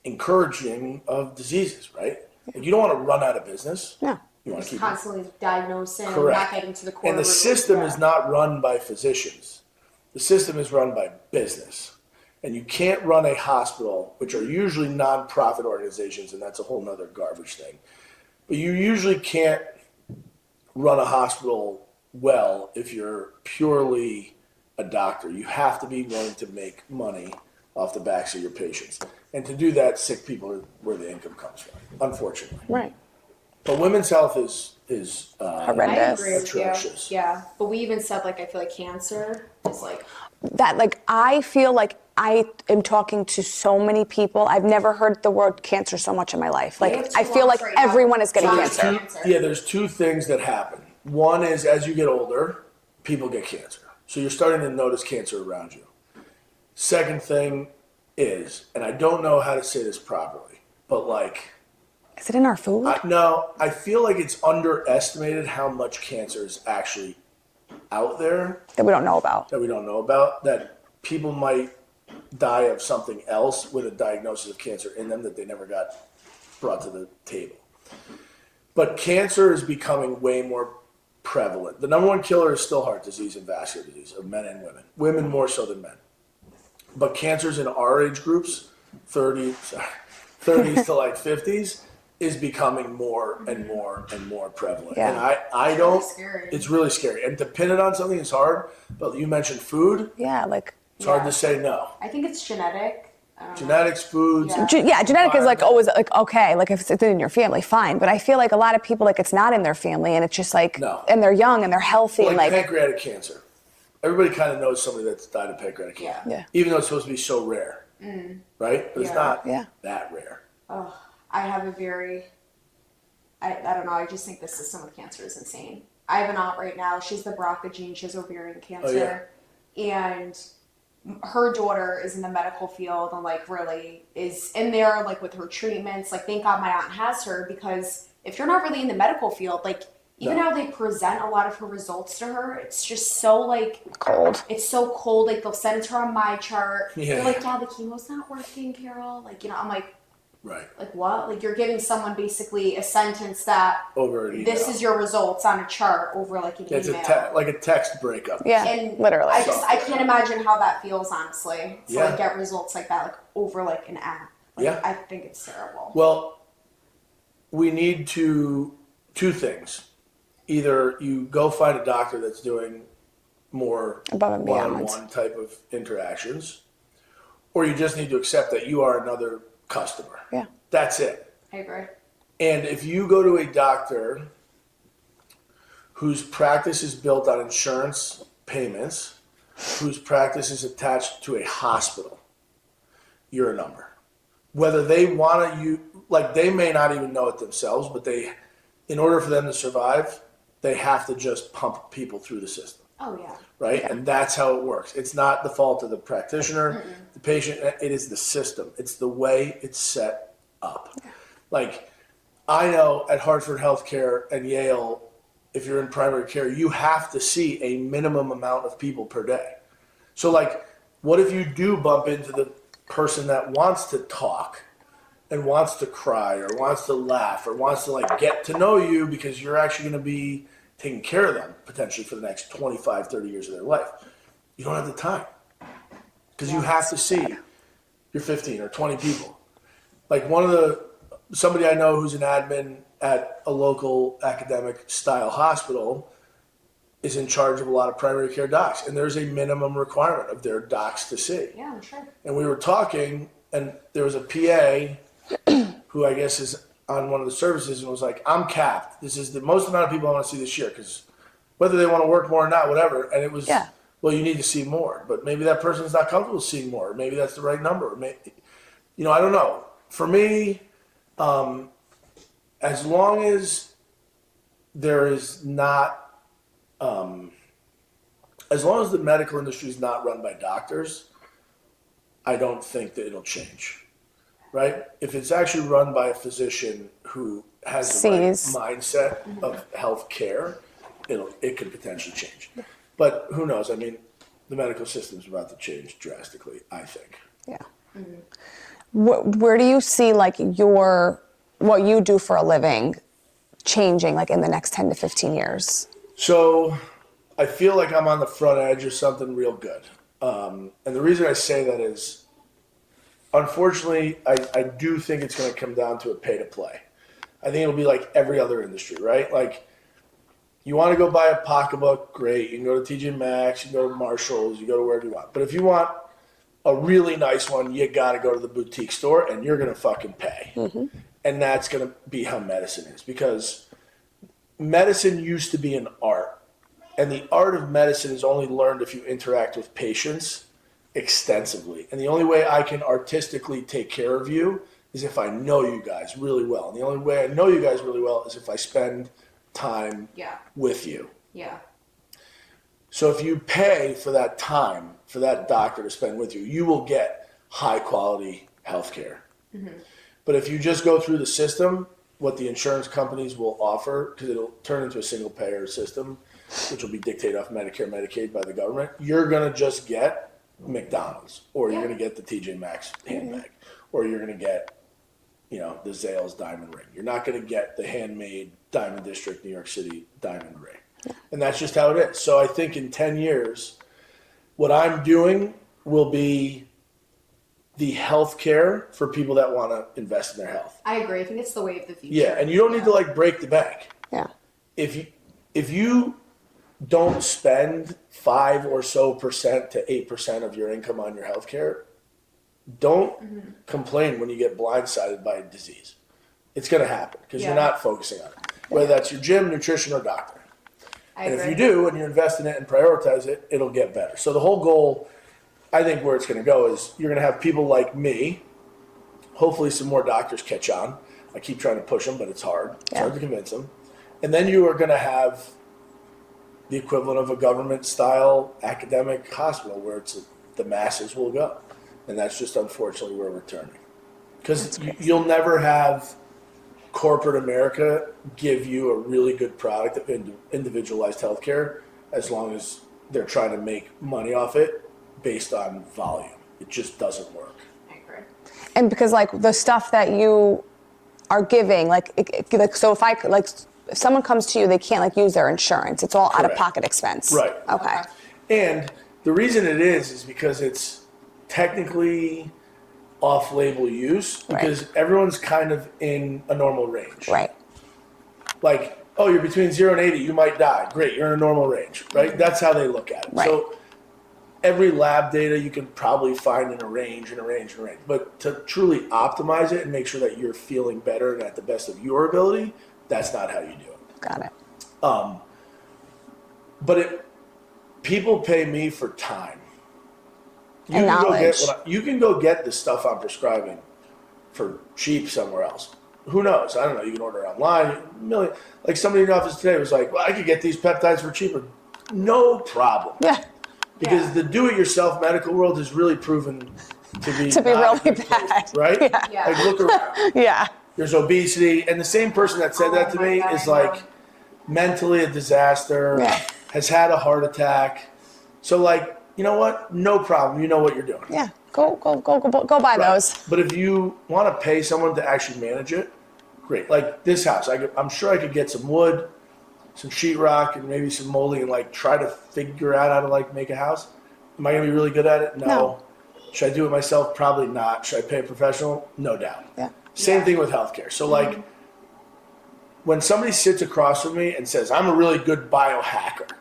encouraging of diseases, right? Like you don't want to run out of business. No. You want to Just keep constantly diagnosing, Correct. not getting to the core. And the root. system Yeah. is not run by physicians. The system is run by business. And you can't run a hospital, which are usually nonprofit organizations, and that's a whole nother garbage thing. But you usually can't run a hospital well if you're purely a doctor. You have to be willing to make money off the backs of your patients. And to do that, sick people are where the income comes from, unfortunately. Right. But women's health is Horrendous. I agree with you. atrocious. Yeah, but we even said like I feel like cancer is like That like I feel like I am talking to so many people. I've never heard the word cancer so much in my life. Like have I two feel like lungs right now. everyone is getting There's cancer. There's two things that happen. One is as you get older, people get cancer. So you're starting to notice cancer around you. Second thing is, and I don't know how to say this properly, but like, Is it in our food? I feel like it's underestimated how much cancer is actually out there That we don't know about. that we don't know about, that people might die of something else with a diagnosis of cancer in them that they never got brought to the table. But cancer is becoming way more prevalent. The number one killer is still heart disease and vascular disease of men and women. Women more so than men. But cancers in our age groups, 30s to like 50s, is becoming more and more and more prevalent. Yeah. And I don't, scary. it's really scary. And to pin it on something is hard, but you mentioned food. Yeah, like It's hard to say no. I think it's genetic. Genetics, foods. Yeah. genetic is like always like okay, like if it's in your family, fine. But I feel like a lot of people like it's not in their family, and it's just like No. and they're young and they're healthy Like and like pancreatic cancer. Everybody kind of knows somebody that's died of pancreatic cancer. Yeah. Even though it's supposed to be so rare. Right? But it's Yeah. not Yeah. that rare. I have a very, I don't know, I just think the system with cancer is insane. I have an aunt right now, she's the BRCA gene, she has ovarian cancer, and her daughter is in the medical field and like really is in there like with her treatments. Like thank God my aunt has her, because if you're not really in the medical field, like even No. how they present a lot of her results to her, it's just so like cold. it's so cold. Like they'll send it to her on my chart. Yeah. They're like, yeah, the chemo's not working, Carol. Like, you know, I'm like Right. what? Like you're giving someone basically a sentence that Over an email. this is your results on a chart over like an It's email. like a text breakup. Yeah, And literally. I can't imagine how that feels, honestly. To Yeah. like get results like that, like over like an app. Like, Yeah. I think it's terrible. Well, we need two things. Either you go find a doctor that's doing more Above and beyond. one-on-one type of interactions, or you just need to accept that you are another customer. Yeah. That's it. I agree. And if you go to a doctor whose practice is built on insurance payments, whose practice is attached to a hospital, you're a number. Whether they want to, they may not even know it themselves, but in order for them to survive, they have to just pump people through the system. Oh yeah. Right? Yeah. And that's how it works. It's not the fault of the practitioner, the patient, it is the system. It's the way it's set up. Yeah. Like, I know at Hartford Healthcare and Yale, if you're in primary care, you have to see a minimum amount of people per day. So like, what if you do bump into the person that wants to talk and wants to cry or wants to laugh or wants to like get to know you because you're actually going to be taking care of them potentially for the next 25, 30 years of their life. You don't have the time because you have to see your 15 or 20 people. Like somebody I know who's an admin at a local academic style hospital is in charge of a lot of primary care docs, and there's a minimum requirement of their docs to see. Yeah, I'm sure. And we were talking, and there was a PA who I guess is on one of the services and was like, I'm capped. This is the most amount of people I want to see this year because whether they want to work more or not, whatever. And it was, well, you need to see more, but maybe that person's not comfortable seeing more. Maybe that's the right number. Maybe, I don't know. For me, as long as there is not, as long as the medical industry is not run by doctors, I don't think that it'll change, right? If it's actually run by a physician who has the right mindset of health care, it could potentially change. But who knows? I mean, the medical system is about to change drastically, I think. Yeah. Mm-hmm. Where do you see like what you do for a living changing like in the next 10 to 15 years? So I feel like I'm on the front edge of something real good. And the reason I say that is, unfortunately, I do think it's going to come down to a pay to play. I think it'll be like every other industry, right? Like, you want to go buy a pocketbook, great. You can go to TJ Maxx, you can go to Marshall's, you go to wherever you want. But if you want a really nice one, you got to go to the boutique store and you're going to fucking pay. Mm-hmm. And that's going to be how medicine is, because medicine used to be an art. And the art of medicine is only learned if you interact with patients extensively. And the only way I can artistically take care of you is if I know you guys really well. And the only way I know you guys really well is if I spend time with you. Yeah. So if you pay for that time for that doctor to spend with you, you will get high quality healthcare. Mm-hmm. But if you just go through the system, what the insurance companies will offer, because it'll turn into a single payer system, which will be dictated off Medicare, Medicaid by the government, you're going to just get McDonald's, or you're going to get the TJ Maxx handbag, or you're going to get, the Zales diamond ring. You're not going to get the handmade Diamond District, New York City diamond ring. And that's just how it is. So I think in 10 years, what I'm doing will be the healthcare for people that want to invest in their health. I agree. I think it's the way of the future. Yeah, and you don't need to break the bank. Yeah. If you don't spend 5 or so percent to 8% of your income on your healthcare, don't complain when you get blindsided by a disease. It's going to happen because you're not focusing on it, whether that's your gym, nutrition, or doctor. I and agree. if you do and you invest in it and prioritize it, it'll get better. So the whole goal, I think where it's going to go is you're going to have people like me. Hopefully some more doctors catch on. I keep trying to push them, but it's hard. It's hard to convince them. And then you are going to have the equivalent of a government-style academic hospital where the masses will go. And that's just unfortunately where we're turning. Because you'll never have corporate America give you a really good product of individualized healthcare as long as they're trying to make money off it based on volume. It just doesn't work. I agree. And because the stuff that you are giving, so if someone comes to you, they can't use their insurance. It's all out of pocket expense. Right. Okay. And the reason it is because it's technically off-label use because everyone's kind of in a normal range. Right. You're between 0 and 80, you might die. Great, you're in a normal range, right? That's how they look at it. Right. So every lab data you can probably find in a range. But to truly optimize it and make sure that you're feeling better and at the best of your ability, that's not how you do it. Got it. But people pay me for time. And knowledge. You can go get the stuff I'm prescribing for cheap somewhere else. Who knows? I don't know. You can order online. Somebody in the office today was like, well, I could get these peptides for cheaper. No problem. Yeah. Because the do-it-yourself medical world has really proven to be really bad. right? Yeah. Look around. Yeah. there's obesity, and the same person that said that to me God, is I know. like mentally a disaster, Yeah. has had a heart attack. So like, you know what? No problem. You know what you're doing. Yeah. Go buy Right. those. But if you want to pay someone to actually manage it, great. Like this house, I'm sure I could get some wood, some sheetrock, and maybe some molding, and like try to figure out how to like make a house. Am I gonna be really good at it? No. Should I do it myself? Probably not. Should I pay a professional? No doubt. Yeah. Same Yeah. thing with healthcare. So like, when somebody sits across from me and says, "I'm a really good biohacker,"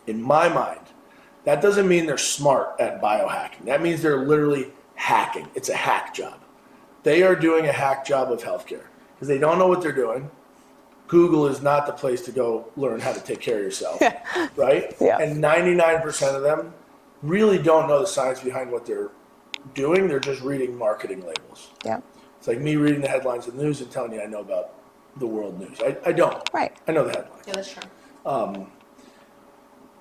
in my mind, that doesn't mean they're smart at biohacking. That means they're literally hacking. It's a hack job. They are doing a hack job of healthcare because they don't know what they're doing. Google is not the place to go learn how to take care of yourself, right? Yeah. And 99% of them really don't know the science behind what they're doing. They're just reading marketing labels. Yeah. It's like me reading the headlines of the news and telling you I know about the world news. I don't. Right. I know the headlines. Yeah, that's true.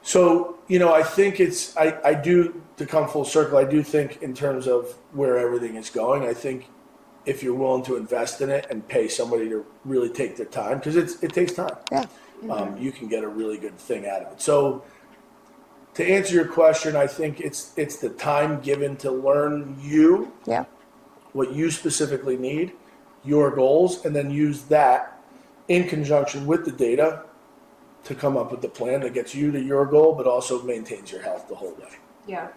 So, you know, I think I do, to come full circle, I do think in terms of where everything is going, I think if you're willing to invest in it and pay somebody to really take their time, because it takes time, Yeah. you can get a really good thing out of it. So to answer your question, I think it's the time given to learn you, Yeah. what you specifically need, your goals, and then use that in conjunction with the data to come up with the plan that gets you to your goal, but also maintains your health the whole way. Yeah.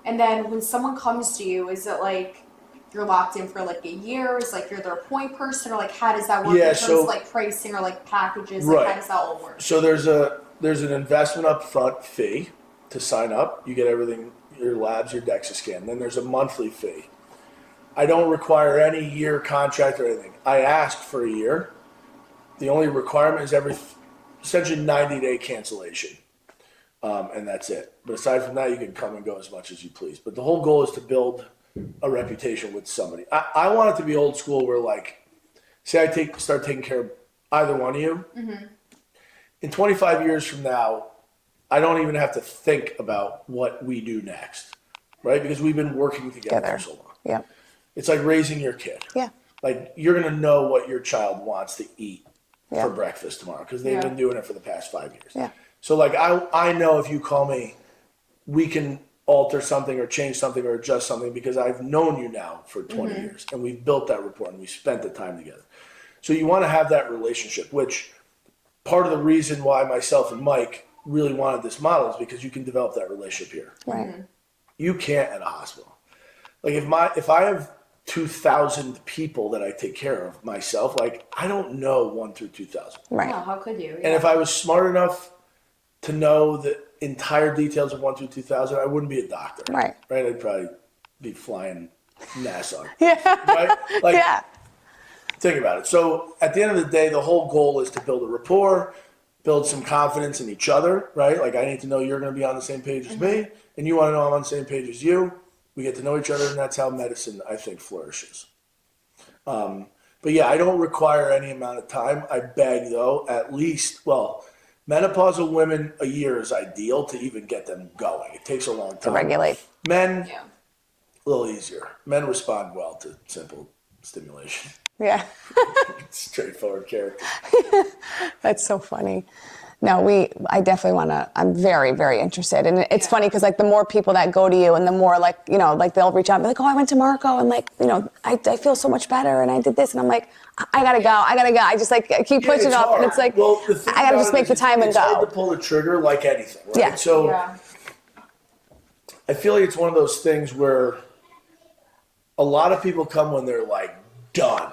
And then when someone comes to you, is it like you're locked in for like a year? Is like you're their point person, or like how does that work Yeah, in terms so- of like pricing or like packages? Like Right. how does that all work? So there's an investment upfront fee to sign up. You get everything, your labs, your DEXA scan. Then there's a monthly fee. I don't require any year contract or anything. I ask for a year. The only requirement is essentially 90-day cancellation. And that's it. But aside from that, you can come and go as much as you please. But the whole goal is to build a reputation with somebody. I want it to be old school where, like, say I start taking care of either one of you. Mm-hmm. In 25 years from now, I don't even have to think about what we do next, right? Because we've been working together for so long. Yeah. It's like raising your kid. Yeah. Like, you're going to know what your child wants to eat Yeah. for breakfast tomorrow because they've Yeah. been doing it for the past 5 years. Yeah. So, like, I know if you call me, we can alter something or change something or adjust something because I've known you now for 20 years and we've built that rapport and we spent the time together. So you want to have that relationship, which part of the reason why myself and Mike really wanted this model is because you can develop that relationship here. Right. You can't at a hospital. Like if I have 2,000 people that I take care of myself, like I don't know 1 through 2,000. Right. No, how could you? And if I was smart enough to know the entire details of 1 through 2,000, I wouldn't be a doctor. Right. Right? I'd probably be flying NASA. Yeah. Right? Like, Yeah. think about it. So at the end of the day, the whole goal is to build a rapport, build some confidence in each other, right? Like I need to know you're going to be on the same page as me, and you want to know I'm on the same page as you. We get to know each other, and that's how medicine, I think, flourishes. But yeah, I don't require any amount of time. I beg, though, at least, menopausal women, a year is ideal to even get them going. It takes a long time. To regulate. Men, Yeah. a little easier. Men respond well to simple stimulation. Yeah. Straightforward character. That's so funny. No, I definitely want to, I'm very, very interested. And it's funny because like the more people that go to you and the more like, you know, like they'll reach out and be like, oh, I went to Marko and like, you know, I feel so much better and I did this. And I'm like, I gotta go. I just like keep Yeah, pushing it's up hard. and it's like, Well, the thing I gotta about just it make is the time and it's hard go. to pull the trigger like anything, right? Yeah. So Yeah. I feel like it's one of those things where a lot of people come when they're like done.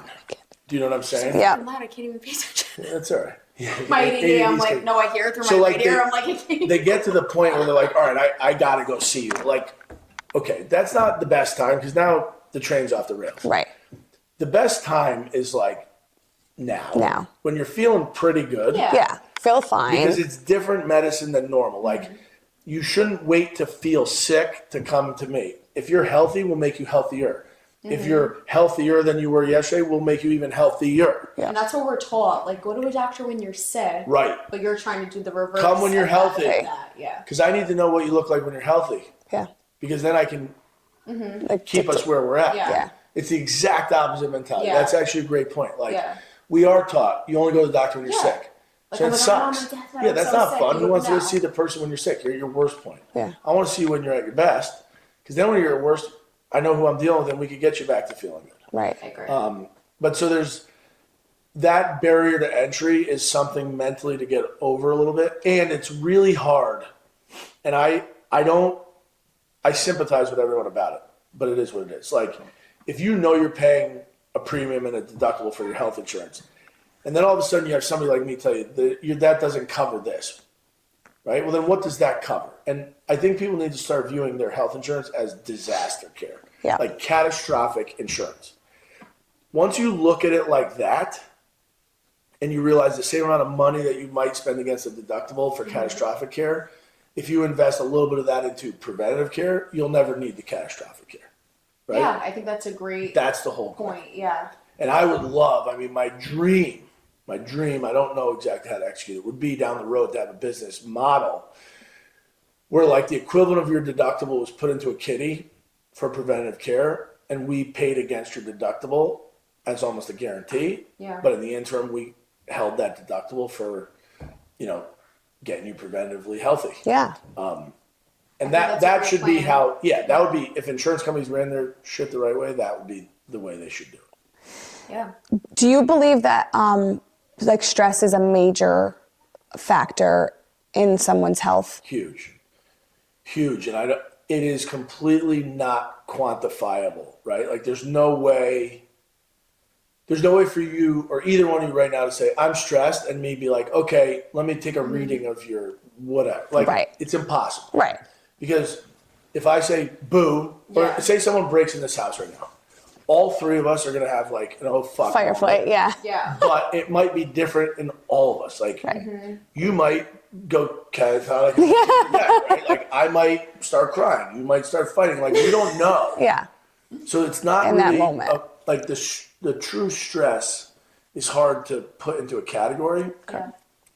Do you know what I'm saying? Yeah. I'm loud. I can't even pay attention. That's all right. Yeah, My ADD, I'm ADD's like, good. no, I hear it through So, my like, right ear. they- I'm like, I can't. They get to the point where they're like, all right, I gotta go see you. Like, okay, that's not the best time because now the train's off the rails. Right. The best time is like now. Now. When you're feeling pretty good. Yeah. Yeah. Feel fine. Because it's different medicine than normal. Like, you shouldn't wait to feel sick to come to me. If you're healthy, we'll make you healthier. If you're healthier than you were yesterday, we'll make you even healthier. Yeah. And that's what we're taught. Like, go to a doctor when you're sick. Right. But you're trying to do the reverse. Come when you're of healthy. that. Yeah. Because I need to know what you look like when you're healthy. Yeah. Because then I can Like keep us where we're at. Yeah. Yeah. It's the exact opposite mentality. Yeah. That's actually a great point. Like, Yeah. we are taught you only go to the doctor when you're Yeah. sick. Like, So I'm it like, sucks. oh my God, Yeah, I'm that's so not sick. fun. Who wants No. to see the person when you're sick? You're at your worst point. Yeah. I want to see you when you're at your best, because then when you're at your worst, I know who I'm dealing with, and we can get you back to feeling good. Right. I agree. But so there's that barrier to entry is something mentally to get over a little bit, and it's really hard. And I sympathize with everyone about it, but it is what it is. Like, if you know you're paying a premium and a deductible for your health insurance, and then all of a sudden you have somebody like me tell you that doesn't cover this, right? Well, then what does that cover? And I think people need to start viewing their health insurance as disaster care, Yeah. like catastrophic insurance. Once you look at it like that, and you realize the same amount of money that you might spend against a deductible for catastrophic care, if you invest a little bit of that into preventative care, you'll never need the catastrophic care, right? Yeah, I think that's a great That's the whole point. Yeah. And I would love, I mean, my dream, I don't know exactly how to execute it, would be down the road to have a business model where like the equivalent of your deductible was put into a kitty for preventative care, and we paid against your deductible as almost a guarantee. Yeah. But in the interim, we held that deductible for, getting you preventatively healthy. Yeah. And that's a that great should be plan. that would be, if insurance companies ran their shit the right way, that would be the way they should do it. Yeah. Do you believe that like stress is a major factor in someone's health? Huge. And it is completely not quantifiable, right? Like there's no way for you or either one of you right now to say, I'm stressed, and me be like, okay, let me take a reading of your whatever. Like, Right. It's impossible. Right. Because if I say boo, or Yeah. say someone breaks in this house right now, all three of us are going to have like an oh fuck Firefight, moment. yeah. Yeah. But it might be different in all of us. Like, Right. you might go, okay, right? Like, I might start crying. You might start fighting. Like, we don't know. Yeah. So it's not In that really moment. like the true stress is hard to put into a category. Yeah.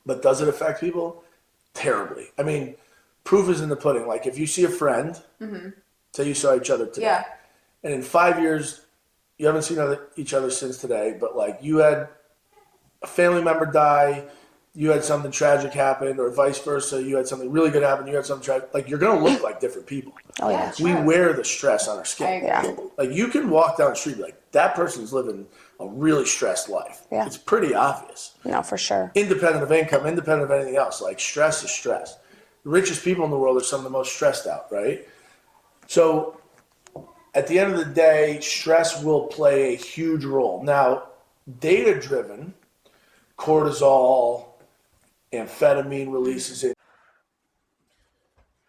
But does it affect people? Terribly. I mean, proof is in the pudding. Like, if you see a friend, say you saw each other today, Yeah. and in 5 years you haven't seen each other since today, but like you had a family member die, you had something tragic happen, or vice versa, you had something really good happen, you had something tragic, like you're gonna look like different people. Oh, yeah. We True. wear the stress on our I skin. agree. Yeah. Like, you can walk down the street and be like, that person's living a really stressed life. Yeah. It's pretty obvious. No, for sure. Independent of income, independent of anything else. Like, stress is stress. The richest people in the world are some of the most stressed out, right? So at the end of the day, stress will play a huge role. Now, data-driven, cortisol, amphetamine releases in.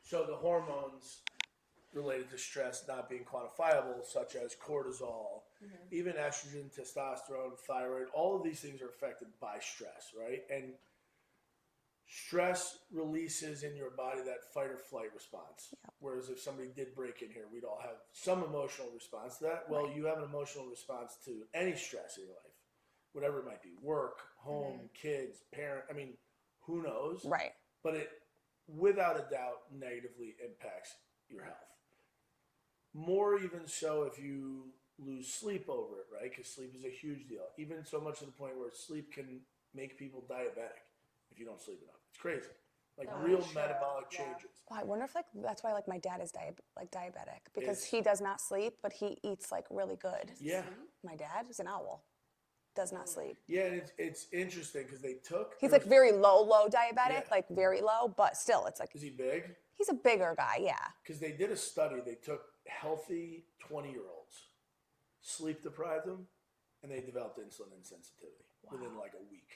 So the hormones related to stress not being quantifiable, such as cortisol, even estrogen, testosterone, thyroid, all of these things are affected by stress, right? And stress releases in your body that fight or flight response. Whereas if somebody did break in here, we'd all have some emotional response to that. Well, you have an emotional response to any stress in your life, whatever it might be, work, home, kids, parent. I mean, who knows? Right. But it, without a doubt, negatively impacts your health. More even so if you lose sleep over it, right? Because sleep is a huge deal. Even so much to the point where sleep can make people diabetic if you don't sleep enough. It's crazy. Like, real metabolic changes. Oh, I wonder if like that's why like my dad is diabetic because Is- he does not sleep, but he eats like really good. Yeah. My dad is an owl, does not sleep. Yeah, and it's interesting because they took. He's like very low diabetic, Yeah. like very low, but still, it's like Is he big? he's a bigger guy. Yeah. Because they did a study. They took healthy 20-year-olds, sleep deprived them, and they developed insulin insensitivity within like a week.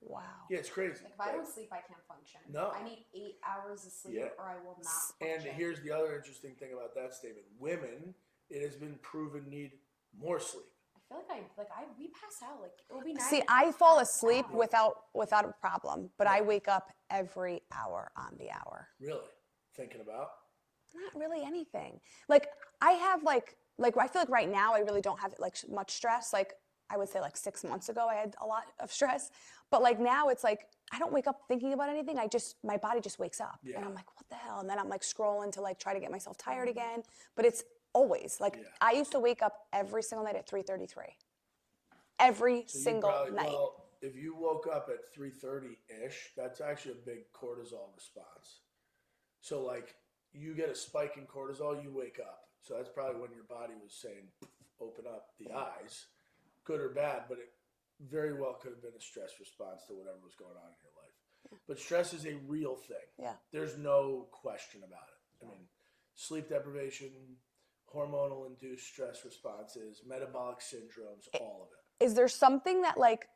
Wow. Yeah, it's crazy. Like, if I don't sleep, I can't function. No. I need 8 hours of sleep Yeah. or I will not And function. here's the other interesting thing about that statement: women, it has been proven, need more sleep. I feel like we pass out. Like, it'll be nice. See, I fall asleep without a problem, but I wake up every hour on the hour. Really, thinking about. Not really anything. Like I have like I feel like right now I really don't have like much stress. Like I would say like 6 months ago I had a lot of stress, but like now it's like I don't wake up thinking about anything. My body just wakes up, Yeah. and I'm like, what the hell? And then I'm like scrolling to like try to get myself tired again. But it's always. Like, Yeah. I used to wake up every single night at 3:33. Every So you single probably, night. well, if you woke up at 3:30-ish, that's actually a big cortisol response. So like you get a spike in cortisol, you wake up. So that's probably when your body was saying, open up the eyes, good or bad, but it very well could have been a stress response to whatever was going on in your life. But stress is a real thing. Yeah. There's no question about it. I mean, sleep deprivation, hormonal induced stress responses, metabolic syndromes, all of it. Is there something that, like,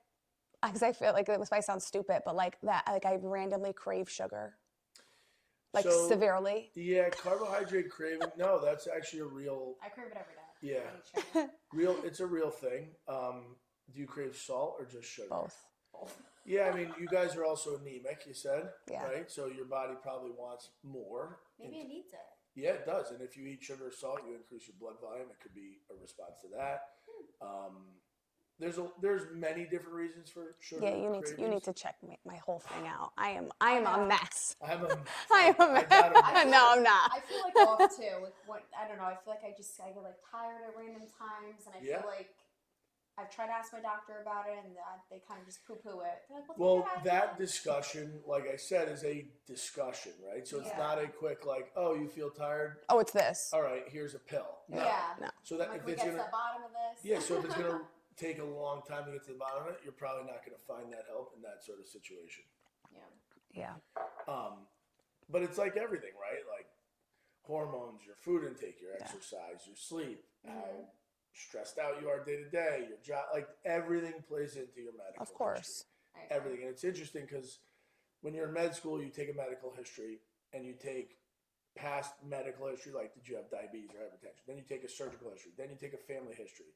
because I feel like this might sound stupid, but like that, like I randomly crave sugar, like So, severely. Yeah, carbohydrate craving. No, that's actually a real. I crave it every day. Yeah. I eat sugar. It's a real thing. Do you crave salt or just sugar? Both. Yeah, I mean, you guys are also anemic, you said, Yeah. right? So your body probably wants more. Maybe it needs it. Yeah, it does. And if you eat sugar or salt, you increase your blood volume. It could be a response to that. There's many different reasons for sugar. Yeah, you cravings. need to check my whole thing out. I am a mess. I am a I am a I mess. gotta- No, I'm not. I feel like off too. Like what I don't know. I feel like I get like tired at random times, and I Yeah. feel like I've tried to ask my doctor about it, and they kind of just poo-poo it. They're like, Well, "What's that discussion, like I said, is a discussion, right? So it's Yeah. not a quick like, oh, you feel tired? Oh, it's this. All right, here's a pill. No. Yeah. No. So that Like if we it's get to gonna the bottom of this. Yeah, so if it's going to take a long time to get to the bottom of it, you're probably not going to find that help in that sort of situation. Yeah. Yeah. But it's like everything, right? Like hormones, your food intake, your exercise, your sleep, how stressed out you are day to day, your job, like everything plays into your medical Of course. history. Everything. And it's interesting because when you're in med school, you take a medical history and you take past medical history, like did you have diabetes or hypertension? Then you take a surgical history. Then you take a family history.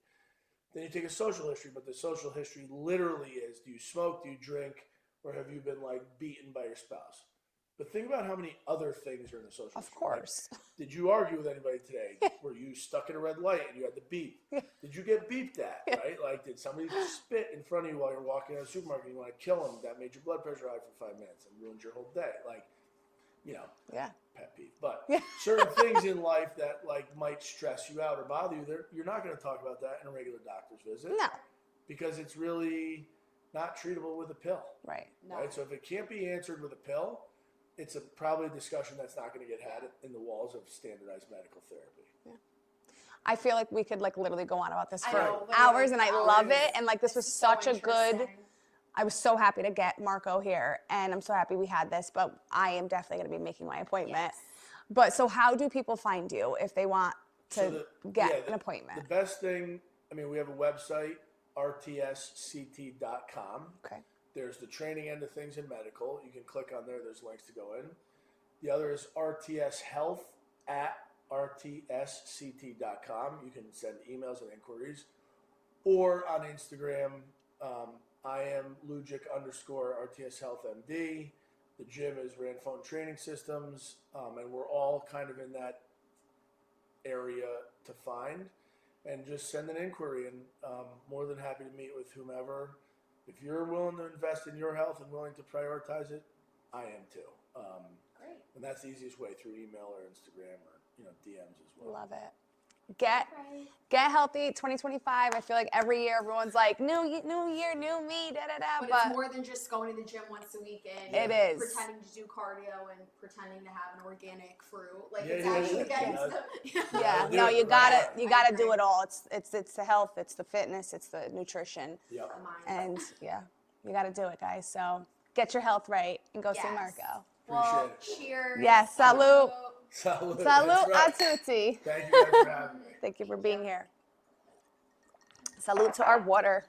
Then you take a social history, but the social history literally is, do you smoke, do you drink, or have you been like beaten by your spouse? But think about how many other things are in the social Of history. course. Like, did you argue with anybody today? Were you stuck at a red light and you had to beep? Did you get beeped at, right? Like, did somebody spit in front of you while you're walking out of the supermarket and you want to kill them? That made your blood pressure high for 5 minutes and ruined your whole day. Like, you know, Yeah. pet peeve. But certain things in life that like might stress you out or bother you, you're not going to talk about that in a regular doctor's visit. No. Because it's really not treatable with a pill. Right. No. Right? So if it can't be answered with a pill, it's probably a discussion that's not going to get had in the walls of standardized medical therapy. I feel like we could like literally go on about this for know, literally hours, and I hours. love it. And like this This was is so such a good. interesting. I was so happy to get Marko here, and I'm so happy we had this. But I am definitely going to be making my appointment. Yes. But so, how do people find you if they want to get an appointment? The best thing, I mean, we have a website, rtsct.com. Okay. There's the training end of things in medical. You can click on there. There's links to go in. The other is rtshealth@rtsct.com. You can send emails and inquiries. Or on Instagram, I am Lujic_RTSHealthMD. The gym is Ranfone Training Systems. And we're all kind of in that area to find. And just send an inquiry, and more than happy to meet with whomever. If you're willing to invest in your health and willing to prioritize it, I am too. Great. And that's the easiest way, through email or Instagram or DMs as well. Love it. Get Right. healthy 2025. I feel like every year everyone's like new year, new me, da da da. But it's more than just going to the gym once a week and It is. pretending to do cardio and pretending to have an organic fruit. Like Yeah, it's yeah, actually yeah. getting Yeah. stuff. yeah, do no, it you the gotta right way. you gotta I do agree. it all. It's the health, it's the fitness, it's the nutrition, Yep. and yeah, you gotta do it, guys. So get your health right and go see Yes. Marko. Well, Appreciate cheers. Yes, salute. Salute. Salute That's a right. tutti. Thank you guys for having me. Thank you for being here. Salute to our water.